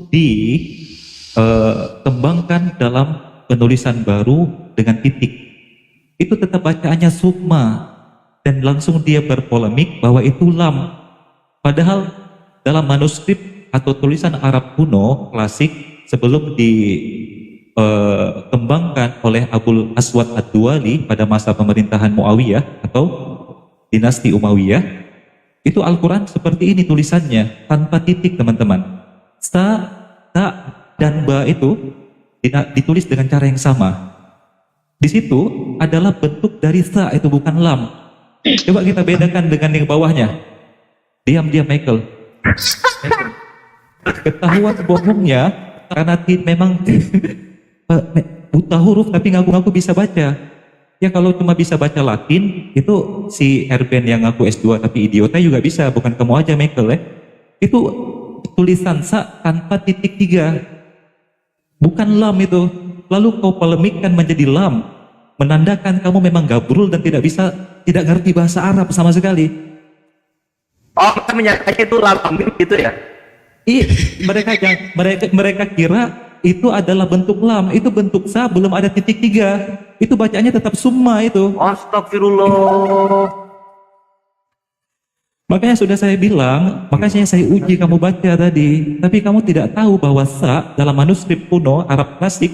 Speaker 6: dikembangkan dalam penulisan baru dengan titik. Itu tetap bacaannya sukma, dan langsung dia berpolemik bahwa itu lam. Padahal dalam manuskrip atau tulisan Arab kuno klasik sebelum dikembangkan oleh Abul Aswad Ad-Duwali pada masa pemerintahan Muawiyah atau dinasti Umayyah, itu Al-Quran seperti ini tulisannya, tanpa titik teman-teman. Sa, ta, dan ba itu ditulis dengan cara yang sama. Di situ adalah bentuk dari sa, itu bukan lam. Coba kita bedakan dengan yang bawahnya. Diam Michael. Ketahuan bohongnya karena memang buta huruf tapi ngaku-ngaku bisa baca. Ya kalau cuma bisa baca Latin, itu si Erben yang ngaku S2 tapi idiotnya juga bisa, bukan kamu aja Michael ya. Itu tulisan sa tanpa titik 3. Bukan lam itu. Lalu kau polemikkan menjadi lam, menandakan kamu memang gabrul dan tidak ngerti bahasa Arab sama sekali.
Speaker 5: Oh, kita menyangkanya itu lam gitu ya?
Speaker 6: Iya, mereka kira itu adalah bentuk lam, itu bentuk sa belum ada titik 3. Itu bacaannya tetap summa itu.
Speaker 5: Astagfirullah.
Speaker 6: Makanya sudah saya bilang, makanya saya uji kamu baca tadi, tapi kamu tidak tahu bahwa sa dalam manuskrip kuno Arab klasik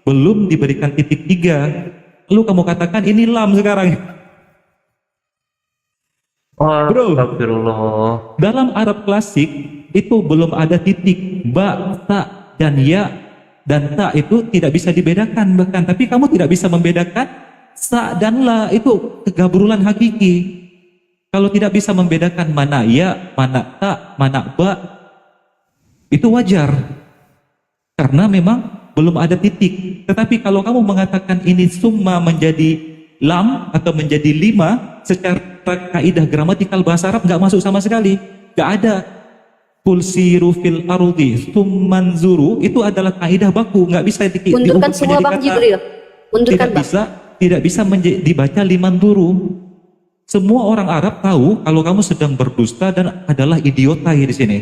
Speaker 6: belum diberikan titik 3. Lalu kamu katakan ini lam sekarang. Bro,
Speaker 5: Astagfirullah.
Speaker 6: dalam Arab klasik itu belum ada titik, ba, ta, dan ya, dan ta itu tidak bisa dibedakan bahkan, tapi kamu tidak bisa membedakan sa dan la, itu kegabrulan hakiki. Kalau tidak bisa membedakan mana ya, mana ta, mana ba, itu wajar karena memang belum ada titik. Tetapi kalau kamu mengatakan ini summa menjadi lam atau menjadi 5, secara kaidah gramatikal bahasa Arab nggak masuk sama sekali, nggak ada. Kul siru fil ardi tsumman zuru, itu adalah kaidah baku, nggak bisa
Speaker 2: Mundurkan semua Bang Jibril. Mundurkan Bang.
Speaker 6: tidak bisa dibaca liman duru. Semua orang Arab tahu kalau kamu sedang berdusta dan adalah idiotai di sini.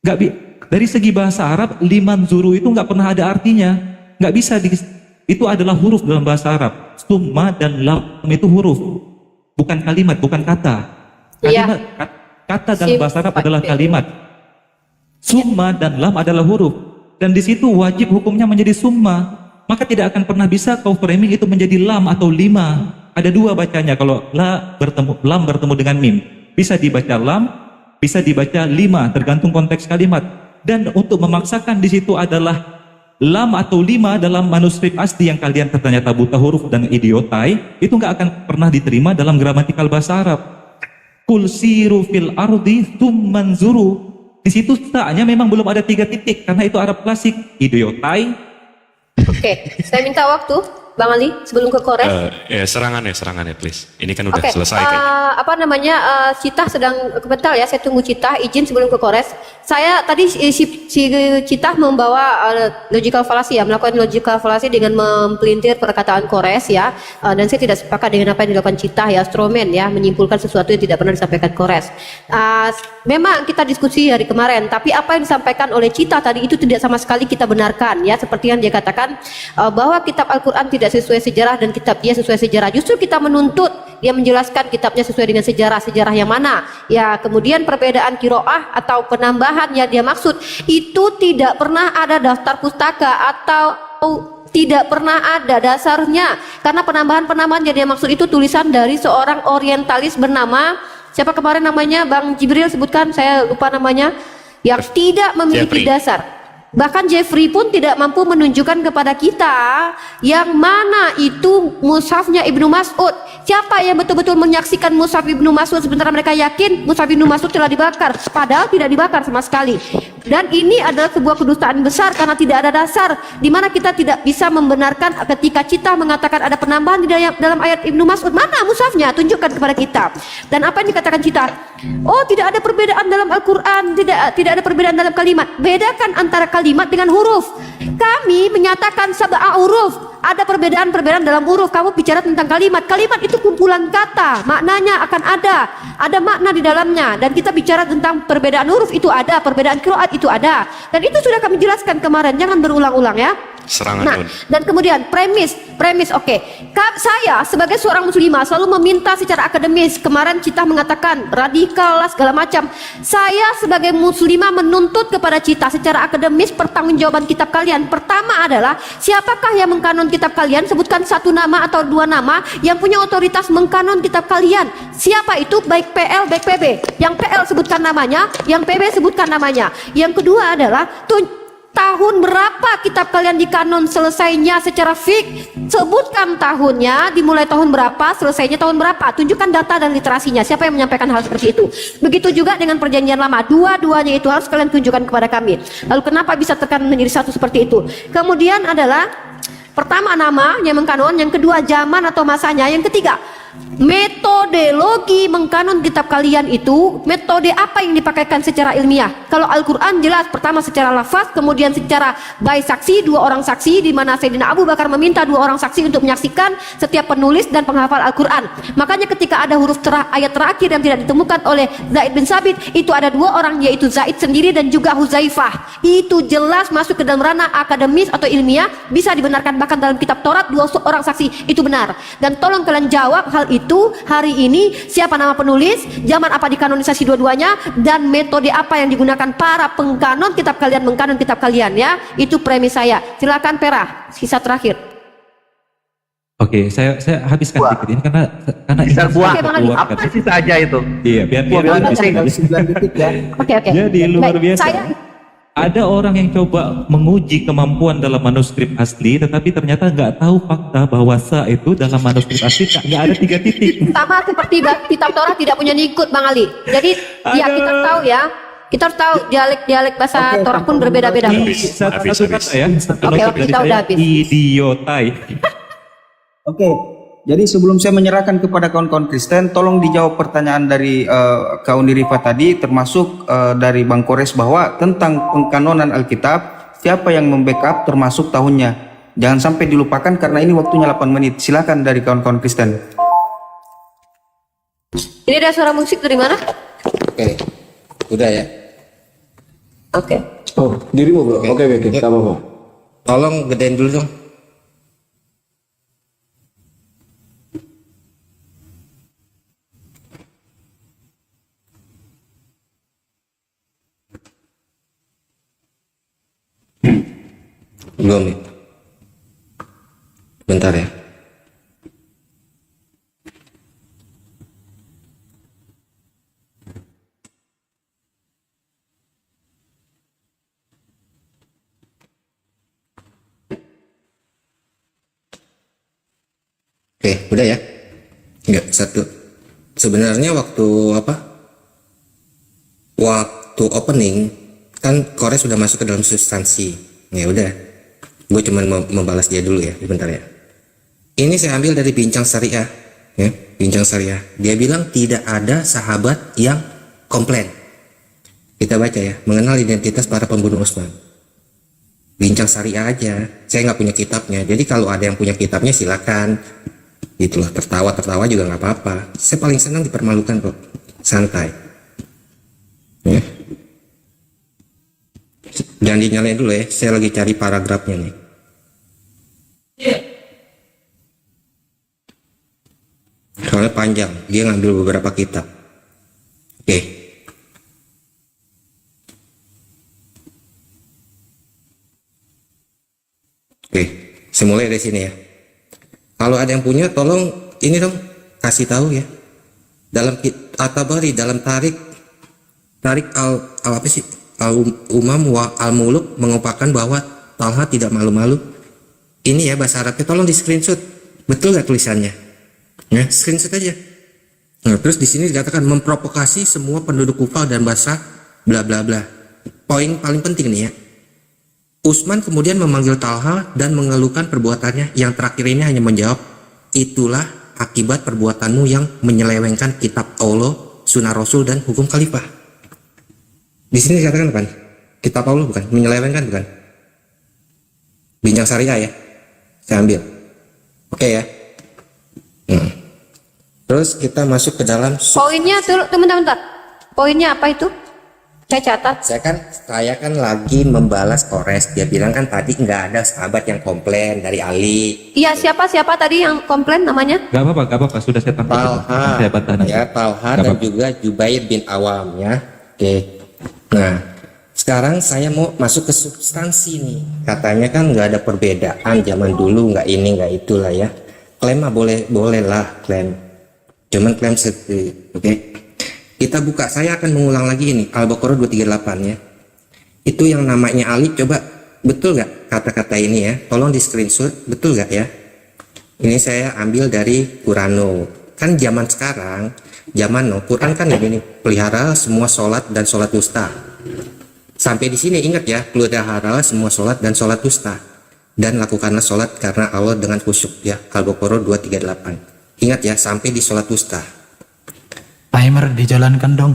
Speaker 6: Dari segi bahasa Arab, liman zuru itu nggak pernah ada artinya. Nggak bisa itu adalah huruf dalam bahasa Arab. Summa dan lam itu huruf, bukan kalimat, bukan kata.
Speaker 2: Iya.
Speaker 6: Kata dalam bahasa Arab adalah kalimat. Summa dan lam adalah huruf. Dan di situ wajib hukumnya menjadi summa. Maka tidak akan pernah bisa kau framing itu menjadi lam atau lima. Ada dua bacanya kalau lam bertemu dengan mim. Bisa dibaca lam, bisa dibaca lima, tergantung konteks kalimat. Dan untuk memaksakan di situ adalah lam atau lima dalam manuskrip asli yang kalian ternyata buta huruf dan idiotai, itu nggak akan pernah diterima dalam gramatikal bahasa Arab. Kul siru fil ardi tsumman zuru. Di situ taknya memang belum ada 3 titik karena itu Arab klasik, idiotai.
Speaker 2: Oke, saya minta waktu Bang Ali sebelum ke kores.
Speaker 4: Serangannya please. Ini kan udah
Speaker 2: Oke,
Speaker 4: selesai kayaknya.
Speaker 2: Citah sedang kebentar ya, saya tunggu Citah izin sebelum ke kores. Saya tadi si Citah membawa logical fallacy ya, melakukan logical fallacy dengan mempelintir perkataan kores ya. Dan saya tidak sepakat dengan apa yang dilakukan Citah ya, strawman ya, menyimpulkan sesuatu yang tidak pernah disampaikan kores. Memang kita diskusi hari kemarin, tapi apa yang disampaikan oleh Citah tadi itu tidak sama sekali kita benarkan ya, seperti yang dia katakan bahwa kitab Al-Quran tidak sesuai sejarah dan kitab dia sesuai sejarah. Justru kita menuntut dia menjelaskan kitabnya sesuai dengan sejarah yang mana ya. Kemudian perbedaan kiroah atau penambahan yang dia maksud itu tidak pernah ada daftar pustaka atau tidak pernah ada dasarnya, karena penambahan yang dia maksud itu tulisan dari seorang orientalis bernama siapa kemarin namanya, Bang Jibril sebutkan, saya lupa namanya, yang tidak memiliki dasar. Bahkan Jeffrey pun tidak mampu menunjukkan kepada kita yang mana itu mushafnya Ibnu Mas'ud. Siapa yang betul-betul menyaksikan mushaf Ibnu Mas'ud sementara mereka yakin mushaf Ibnu Mas'ud telah dibakar, padahal tidak dibakar sama sekali. Dan ini adalah sebuah kedustaan besar karena tidak ada dasar, di mana kita tidak bisa membenarkan ketika Citah mengatakan ada penambahan di dalam ayat Ibnu Mas'ud. Mana mushafnya? Tunjukkan kepada kita. Dan apa yang dikatakan Citah? Oh, tidak ada perbedaan dalam Al-Quran, tidak ada perbedaan dalam kalimat. Bedakan antara kalimat dengan huruf. Kami menyatakan sab'a huruf. Ada perbedaan dalam huruf. Kamu bicara tentang kalimat. Kalimat itu kumpulan kata. Maknanya akan ada makna di dalamnya. Dan kita bicara tentang perbedaan huruf itu ada, perbedaan qiraat itu ada. Dan itu sudah kami jelaskan kemarin. Jangan berulang-ulang ya.
Speaker 4: Serangan.
Speaker 2: Dan kemudian premis oke. Saya sebagai seorang muslimah selalu meminta secara akademis. Kemarin Citah mengatakan radikal lah segala macam. Saya sebagai muslimah menuntut kepada Citah secara akademis pertanggungjawaban kitab kalian. Pertama adalah siapakah yang mengkanon kitab kalian? Sebutkan 1 nama atau 2 nama yang punya otoritas mengkanon kitab kalian. Siapa itu? Baik PL baik PB. Yang PL sebutkan namanya, yang PB sebutkan namanya. Yang kedua adalah tahun berapa kitab kalian dikanon selesainya secara fik? Sebutkan tahunnya, dimulai tahun berapa, selesainya tahun berapa. Tunjukkan data dan literasinya. Siapa yang menyampaikan hal seperti itu? Begitu juga dengan perjanjian lama. Dua-duanya itu harus kalian tunjukkan kepada kami. Lalu kenapa bisa terkanon menjadi satu seperti itu? Kemudian adalah pertama nama yang mengkanon, yang kedua zaman atau masanya, yang ketiga metodologi mengkanon kitab kalian itu metode apa yang dipakaikan secara ilmiah. Kalau Al-Quran jelas pertama secara lafaz, kemudian secara by saksi, 2 orang saksi, di mana Sayyidina Abu Bakar meminta 2 orang saksi untuk menyaksikan setiap penulis dan penghafal Al-Quran. Makanya ketika ada huruf ayat terakhir yang tidak ditemukan oleh Zaid bin Sabit, itu ada 2 orang, yaitu Zaid sendiri dan juga Huzaifah. Itu jelas masuk ke dalam ranah akademis atau ilmiah, bisa dibenarkan. Bahkan dalam kitab Taurat 2 orang saksi itu benar. Dan tolong kalian jawab hal itu hari ini, siapa nama penulis, zaman apa dikanonisasi dua-duanya, dan metode apa yang digunakan para pengkanon kitab kalian mengkanon kitab kalian ya. Itu premis saya. Silakan Perah, sisa terakhir.
Speaker 6: Oke, saya habiskan sedikit ini karena
Speaker 5: sisa buah.
Speaker 2: Oke, Bang Ali.
Speaker 5: Apa sisa aja itu?
Speaker 6: Iya, biar
Speaker 2: Oke.
Speaker 6: Jadi luar
Speaker 2: Baik,
Speaker 6: biasa. Ada orang yang coba menguji kemampuan dalam manuskrip asli, tetapi ternyata nggak tahu fakta bahwa sa itu dalam manuskrip asli nggak ada 3 titik.
Speaker 2: Sama seperti kitab Taurat tidak punya nikut, Bang Ali. Jadi ya kita tahu ya. Kita harus tahu dialek bahasa Taurat pun berbeda-beda.
Speaker 6: Satu kata ya.
Speaker 2: Oke, kita udah habis.
Speaker 6: Idiotai.
Speaker 3: Oke, jadi sebelum saya menyerahkan kepada kawan-kawan Kristen, tolong dijawab pertanyaan dari Kak Unirifa tadi, termasuk dari Bang Kores, bahwa tentang pengkanonan Alkitab, siapa yang membackup termasuk tahunnya. Jangan sampai dilupakan karena ini waktunya 8 menit. Silakan dari kawan-kawan Kristen.
Speaker 2: Ini ada suara musik dari mana?
Speaker 9: Oke. Udah ya.
Speaker 2: Oke.
Speaker 1: Oh, dirimu bro. Oke, nggak apa-apa.
Speaker 9: Tolong gedein dulu dong. Belum ya? Bentar ya. Oke, udah ya. Enggak, satu. Sebenarnya waktu apa? Waktu opening kan Kores sudah masuk ke dalam substansi. Ya udah. Gue cuma mau membalas dia dulu ya, bentar ya. Ini saya ambil dari Bincang Syariah, ya, Bincang Syariah. Dia bilang tidak ada sahabat yang komplain. Kita baca ya, mengenal identitas para pembunuh Utsman. Bincang Syariah aja. Saya nggak punya kitabnya. Jadi kalau ada yang punya kitabnya silakan. Itulah, tertawa juga nggak apa-apa. Saya paling senang dipermalukan kok, santai. Ya. Jangan dinyalain dulu ya, saya lagi cari paragrafnya nih. Soalnya panjang, dia ngambil beberapa kitab. Oke. Oke, saya mulai dari sini ya. Kalau ada yang punya, tolong ini dong kasih tahu ya. Dalam At-Tabari, dalam tarik apa sih? Al-Umam wa Al-Muluk mengungkapkan bahwa Talha tidak malu-malu. Ini ya bahasa Arabnya, tolong di screenshot. Betul nggak tulisannya? Ya, screenshot aja. Nah, terus di sini dikatakan memprovokasi semua penduduk Kufah dan Basrah, bla bla bla. Poin paling penting nih ya. Utsman kemudian memanggil Talha dan mengeluhkan perbuatannya. Yang terakhir ini hanya menjawab, itulah akibat perbuatanmu yang menyelewengkan kitab Allah, sunnah Rasul dan hukum khalifah. Di sini dikatakan bukan? Kitab Allah bukan? Menyelewengkan bukan? Bincang Syariah ya. Saya ambil. Oke ya. Terus kita masuk ke dalam
Speaker 2: Poinnya tuh, teman-teman. Poinnya apa itu? Saya catat.
Speaker 9: Saya kan lagi membalas Kores. Dia bilang kan tadi nggak ada sahabat yang komplain dari Ali.
Speaker 2: Iya, siapa tadi yang komplain namanya?
Speaker 6: Gak apa-apa, sudah saya tangkap.
Speaker 9: Talha,
Speaker 6: Saya bantah nanti.
Speaker 9: ya Talha dan juga Jubair bin Awam ya. Oke. Nah, sekarang saya mau masuk ke substansi nih. Katanya kan nggak ada perbedaan zaman dulu, nggak ini nggak itulah ya. Klaim mah boleh lah klaim. Cuman klaim seperti, oke. Kita buka, saya akan mengulang lagi ini Al-Baqarah 238 ya. Itu yang namanya Ali, coba betul nggak kata-kata ini ya? Tolong di screenshot, betul nggak ya? Ini saya ambil dari Qurano. Kan zaman sekarang, Quran kan ini pelihara semua sholat dan sholat dusta. Sampai di sini ingat ya, pelihara semua sholat dan sholat dusta. Dan lakukanlah sholat karena Allah dengan khusyuk ya. Al-Baqarah 238. Ingat ya, sampai di sholat dusta.
Speaker 8: Timer dijalankan dong.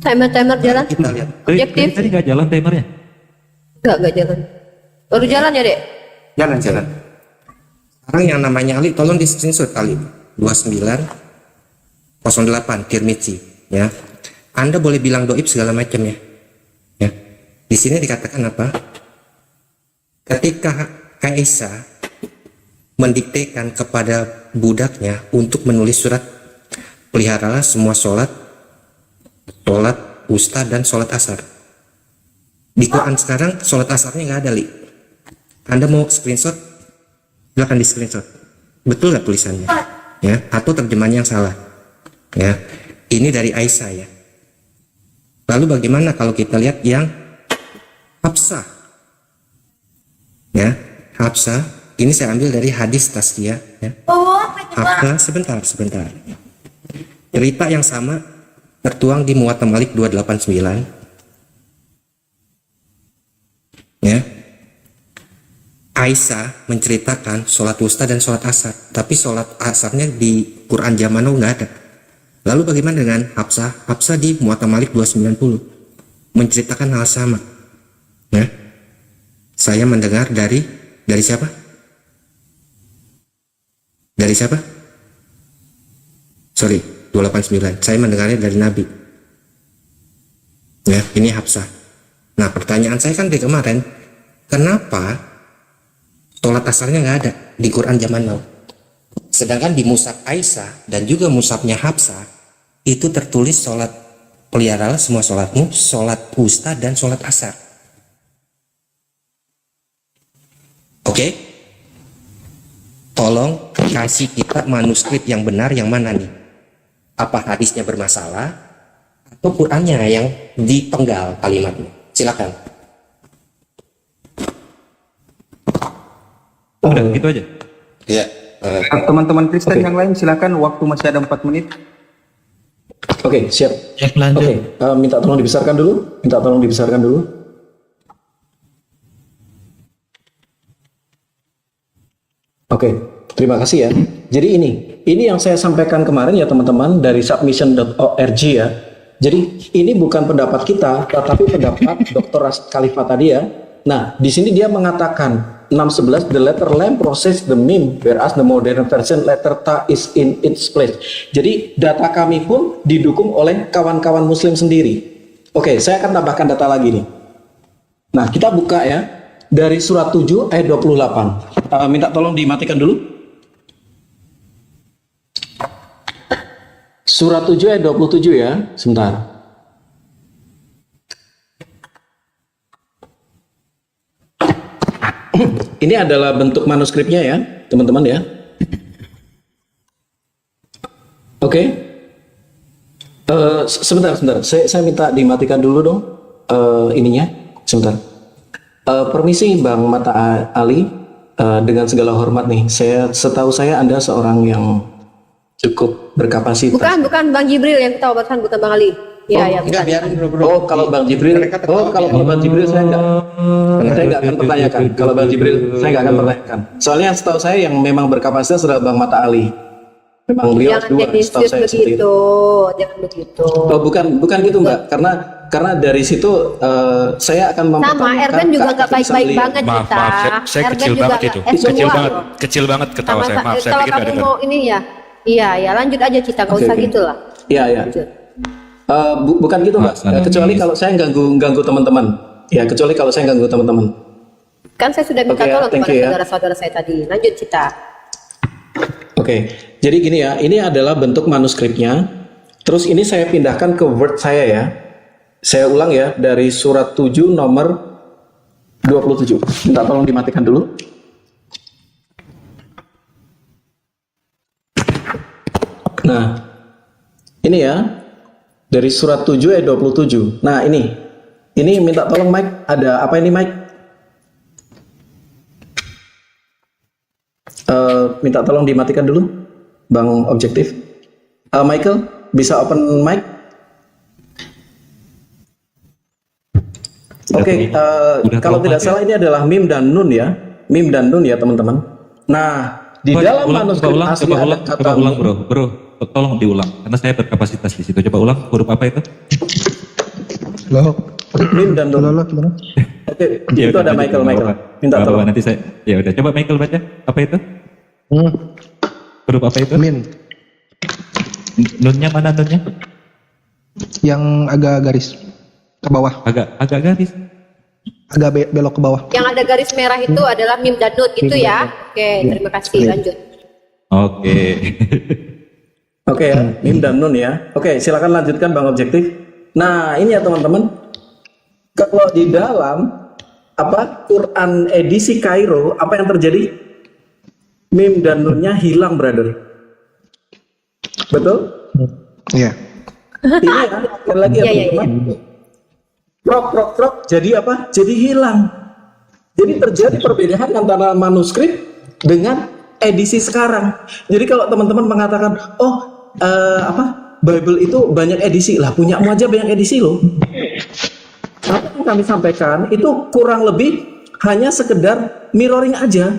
Speaker 2: Timer jalan.
Speaker 9: Kita lihat.
Speaker 2: Objektif.
Speaker 6: Tadi nggak jalan timernya?
Speaker 2: Enggak jalan. Baru jalan ya, Dek?
Speaker 9: Jalan. Sekarang yang namanya Ali, tolong di screenshot Ali 2908 Tirmizi ya. Anda boleh bilang doib segala macam ya. Ya. Di sini dikatakan apa? Ketika Aisyah mendiktekan kepada budaknya untuk menulis surat, peliharalah semua sholat wusta dan sholat asar. Di Quran sekarang sholat asarnya nggak ada, Li. Anda mau screenshot? Silakan di screenshot. Betul nggak tulisannya? Ya, atau terjemahan yang salah? Ya, ini dari Aisyah ya. Lalu bagaimana kalau kita lihat yang Hafsah? Ya, Hafsah. Ini saya ambil dari hadis Tasqiyah ya. Hafsah, sebentar. Cerita yang sama tertuang di Muwatta Malik 289. Ya. Aisyah menceritakan sholat wusta dan sholat asar, tapi sholat asarnya di Quran zaman now nggak ada. Lalu bagaimana dengan Hafsah? Hafsah di Muwatta Malik 290 menceritakan hal sama. Ya. Saya mendengar dari siapa? Dari siapa? Sorry, 289. Saya mendengarnya dari Nabi. Ya, ini Hafsah. Nah, pertanyaan saya kan dari kemarin, kenapa sholat asarnya nggak ada di Quran zaman now? Sedangkan di mushaf Aisyah dan juga mushafnya Hafsah itu tertulis sholat peliharalah semua sholatmu, sholat wusta dan sholat asar. Oke? Tolong kasih kita manuskrip yang benar yang mana nih? Apa hadisnya bermasalah atau Qurannya yang dipenggal kalimatnya? Silakan.
Speaker 6: Udah gitu aja.
Speaker 9: Ya.
Speaker 3: Teman-teman Kristen yang lain silakan, waktu masih ada 4 menit.
Speaker 1: Oke, siap.
Speaker 8: Cek lanjut.
Speaker 1: Oke, minta tolong dibesarkan dulu. Minta tolong dibesarkan dulu. Oke, terima kasih ya. Jadi ini yang saya sampaikan kemarin ya teman-teman dari submission.org ya. Jadi ini bukan pendapat kita, tetapi pendapat Dr. Rashid Khalifah tadi ya. Nah, di sini dia mengatakan 611 the letter lamp process the meme whereas the modern version letter ta is in its place. Jadi data kami pun didukung oleh kawan-kawan muslim sendiri. Oke, saya akan tambahkan data lagi nih. Nah, kita buka ya dari surat 7 ayat 28. Minta tolong dimatikan dulu. Surat 7 ayat 27 ya, sebentar. Ini adalah bentuk manuskripnya ya, teman-teman ya. Oke. Sebentar. Saya minta dimatikan dulu dong ininya. Sebentar. Permisi Bang Mata Ali, dengan segala hormat nih. Setahu saya Anda seorang yang cukup berkapasitas.
Speaker 2: Bukan Bang Jibril yang tahu barusan, bukan Bang Ali. Iya,
Speaker 9: Enggak, biarin bro.
Speaker 1: Oh, kalau Bang Jibril, kalau Bang Jibril saya nggak akan pertanyakan. Kalau Bang Jibril saya nggak akan pertanyakan. Soalnya setahu saya yang memang berkapasitas adalah Bang Mata Ali. Memang beliau
Speaker 2: Jangan
Speaker 1: dua,
Speaker 2: jadi
Speaker 1: setahu saya seperti itu.
Speaker 2: begitu, jangan begitu.
Speaker 1: Oh, bukan gitu Mbak, karena dari situ saya akan
Speaker 2: Sama
Speaker 1: mempertanyakan
Speaker 2: Ergan juga nggak
Speaker 1: keputusan
Speaker 2: baik-baik
Speaker 1: beliau.
Speaker 2: banget
Speaker 4: Maaf,
Speaker 2: kita.
Speaker 4: saya
Speaker 2: Ergan
Speaker 4: kecil
Speaker 2: juga
Speaker 4: banget
Speaker 2: nggak
Speaker 4: itu.
Speaker 2: S2
Speaker 4: Kecil banget,
Speaker 2: loh.
Speaker 4: kecil banget ketawa saya. Maaf, saya
Speaker 2: Kalau
Speaker 4: pikir nggak
Speaker 2: kamu
Speaker 4: dengar.
Speaker 2: mau ini ya, iya lanjut aja Cita, nggak usah gitu lah.
Speaker 1: Iya.
Speaker 2: Lanjut.
Speaker 1: Bukan gitu Mbak, kecuali kalau saya ganggu teman-teman. Ya, kecuali kalau saya ganggu teman-teman.
Speaker 2: Kan saya sudah minta
Speaker 1: Oke,
Speaker 2: tolong
Speaker 1: thank
Speaker 2: kepada
Speaker 1: you ya.
Speaker 2: saudara-saudara saya tadi. Lanjut Cita.
Speaker 1: Oke, jadi gini ya, ini adalah bentuk manuskripnya. Terus ini saya pindahkan ke Word saya ya. Saya ulang ya, dari surat 7 nomor 27. Minta tolong dimatikan dulu. Nah, ini ya, dari surat 7 ayat 27. Nah, ini minta tolong Mike, ada apa ini Mike? Minta tolong dimatikan dulu, Bang Objektif. Michael, bisa open mic? Oke, kalau tidak salah ini adalah mim dan nun ya, teman-teman. Nah, di dalam manuskrip asli ada kata
Speaker 6: coba ulang bro, tolong diulang karena saya berkapasitas di situ. Coba ulang huruf apa itu?
Speaker 7: Halo.
Speaker 1: mim dan nun.
Speaker 7: Halo, gimana?
Speaker 1: Oke,
Speaker 6: Ya
Speaker 1: itu
Speaker 6: udah,
Speaker 1: ada
Speaker 6: lanjut,
Speaker 1: Michael.
Speaker 6: nggak apa-apa.
Speaker 1: Minta
Speaker 6: Nggak apa-apa,
Speaker 1: tolong.
Speaker 6: nanti saya. Ya udah, coba Michael baca apa itu? Huruf apa itu?
Speaker 7: Min.
Speaker 6: Nunnya mana nunnya?
Speaker 7: Yang agak garis ke bawah,
Speaker 6: Agak garis.
Speaker 7: agak belok ke bawah.
Speaker 2: Yang ada garis merah itu adalah mim dan nun gitu ya. Oke, terima kasih. Lanjut.
Speaker 6: Oke.
Speaker 1: Oke ya, mim dan nun ya. Oke, silakan lanjutkan Bang Objektif. Nah, ini ya teman-teman. Kalau di dalam Quran edisi Kairo, apa yang terjadi? Mim dan nunnya hilang, brother. Betul?
Speaker 7: Iya.
Speaker 1: Ini ya, sekali lagi ya
Speaker 2: Iya, iya,
Speaker 1: teman-teman. Prok, jadi apa? Jadi hilang. Jadi terjadi perbedaan antara manuskrip dengan edisi sekarang. Jadi kalau teman-teman mengatakan, Bible itu banyak edisi, lah punyamu aja banyak edisi loh. Apa yang kami sampaikan itu kurang lebih hanya sekedar mirroring aja.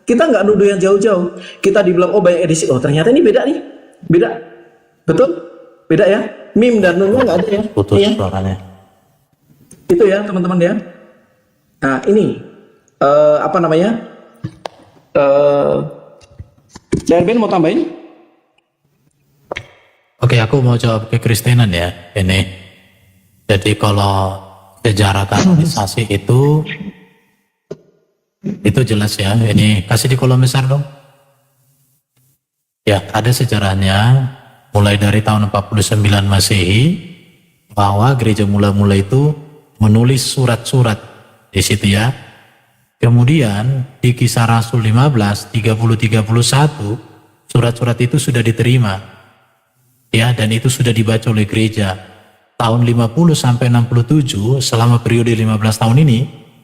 Speaker 1: Kita nggak nuduh yang jauh-jauh. Kita dibilang banyak edisi, ternyata ini beda nih, beda, betul? Beda ya. Mim dan nunnya nggak ada ya.
Speaker 8: Putus
Speaker 1: Iya.
Speaker 8: suaranya.
Speaker 1: Itu ya teman-teman ya. Nah ini Erben mau tambahin?
Speaker 8: Oke, aku mau jawab kekristenan ya. Ini. Jadi kalau sejarah kanonisasi itu jelas ya. Ini kasih di kolom besar dong. Ya, ada sejarahnya mulai dari tahun 49 Masehi bahwa gereja mula-mula itu menulis surat-surat di situ ya. Kemudian di Kisah Rasul 15 30-31 surat-surat itu sudah diterima. Ya, dan itu sudah dibaca oleh gereja. Tahun 50 sampai 67 selama periode 15 tahun ini,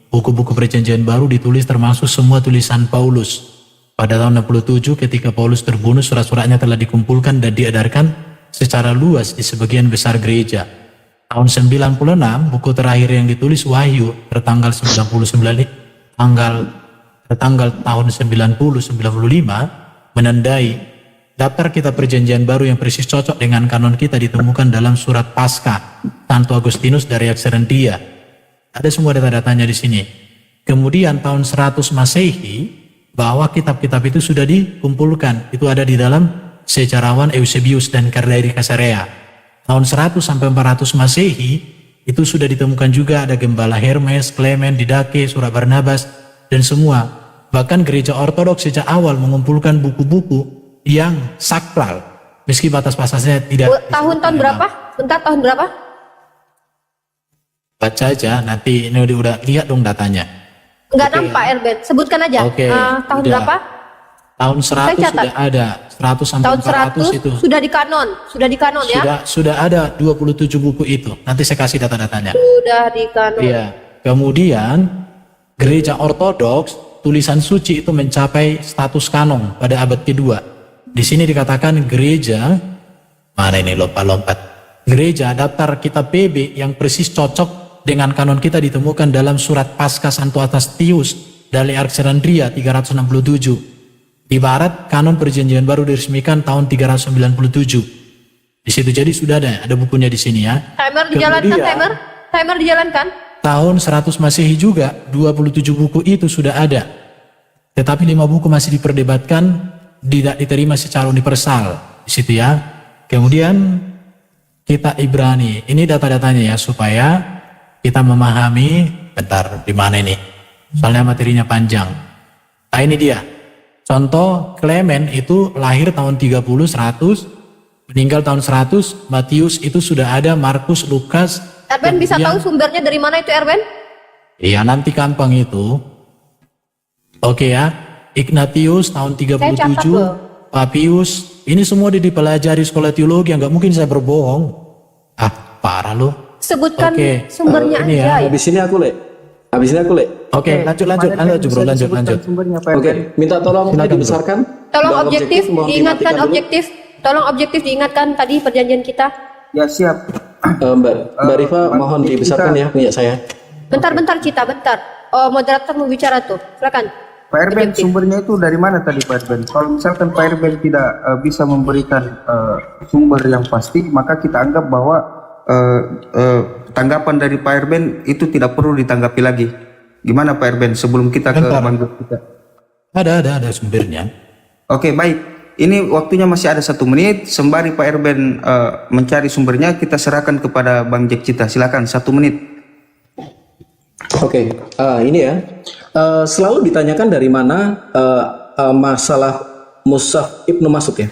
Speaker 8: buku-buku Perjanjian Baru ditulis termasuk semua tulisan Paulus. Pada tahun 67 ketika Paulus terbunuh, surat-suratnya telah dikumpulkan dan diedarkan secara luas di sebagian besar gereja. Tahun 96 buku terakhir yang ditulis Wahyu tertanggal 99 tertanggal tahun 90-95 menandai daftar kitab Perjanjian Baru yang persis cocok dengan kanon kita ditemukan dalam surat Paskah Santo Agustinus dari Alexandria. Ada semua data-datanya di sini. Kemudian tahun 100 Masehi bahwa kitab-kitab itu sudah dikumpulkan. Itu ada di dalam sejarawan Eusebius dan Kardairi Caesarea. Tahun 100 sampai 400 Masehi itu sudah ditemukan juga ada Gembala Hermes, Clement, Didake, Surat Barnabas dan semua. Bahkan gereja Ortodoks sejak awal mengumpulkan buku-buku yang sakral, meski batas-batasnya tidak.
Speaker 2: Tahun berapa? Bentar, tahun berapa?
Speaker 8: Baca aja, nanti ini udah lihat dong datanya.
Speaker 2: Enggak nampak Erben, sebutkan aja. Tahun
Speaker 8: udah.
Speaker 2: berapa?
Speaker 8: Tahun 100 sudah ada, 100 sampai
Speaker 2: Tahun
Speaker 8: 400 itu.
Speaker 2: Sudah di kanon ya?
Speaker 8: Sudah ada 27 buku itu. Nanti saya kasih data-datanya.
Speaker 2: Sudah di kanon.
Speaker 8: Iya. Kemudian gereja Ortodoks tulisan suci itu mencapai status kanon pada abad kedua. Di sini dikatakan gereja, mana ini lompat-lompat. Gereja daftar kitab PB yang persis cocok dengan kanon kita ditemukan dalam surat Paskah Santo Athastius dari Alexandria 367. Di barat kanon Perjanjian Baru diresmikan tahun 397. Di situ jadi sudah ada bukunya di sini ya.
Speaker 2: Timer dijalankan, timer dijalankan.
Speaker 8: Tahun 100 Masehi juga 27 buku itu sudah ada. Tetapi 5 buku masih diperdebatkan, tidak diterima secara universal di situ ya. Kemudian kita Ibrani, ini data-datanya ya supaya kita memahami. Bentar, di mana ini? Soalnya materinya panjang. Nah ini dia. Contoh Clement itu lahir tahun 30 100, meninggal tahun 100. Matius itu sudah ada, Markus, Lukas.
Speaker 2: Erben bisa tahu sumbernya dari mana itu Erben?
Speaker 8: Iya nanti gampang itu. Oke ya. Ignatius tahun 37, Papius, ini semua dipelajari sekolah teologi, nggak mungkin saya berbohong. Ah, parah loh.
Speaker 2: Sebutkan sumbernya aja
Speaker 8: ya.
Speaker 1: Habis ini aku le.
Speaker 8: Oke, lanjut bro, lanjut.
Speaker 1: Oke, minta tolong dibesarkan.
Speaker 2: Tolong objektif, diingatkan tadi perjanjian kita.
Speaker 3: Ya siap.
Speaker 1: Mbak Rifa mohon dibesarkan ya punya saya.
Speaker 2: Bentar Cita, bentar. Oh, moderator mau bicara tuh, silakan.
Speaker 3: Pak Erben, sumbernya itu dari mana tadi Pak Erben? Kalau misalkan Pak Erben tidak bisa memberikan sumber yang pasti, maka kita anggap bahwa tanggapan dari Pak Erben itu tidak perlu ditanggapi lagi. Gimana Pak Erben sebelum kita ke manggil kita?
Speaker 8: Ada sumbernya.
Speaker 3: Oke, baik. Ini waktunya masih ada 1 menit. Sembari Pak Erben mencari sumbernya, kita serahkan kepada Bang Jack Cita. Silakan 1 menit.
Speaker 1: Oke, ini ya. Selalu ditanyakan dari mana masalah Mushaf Ibnu Mas'ud ya.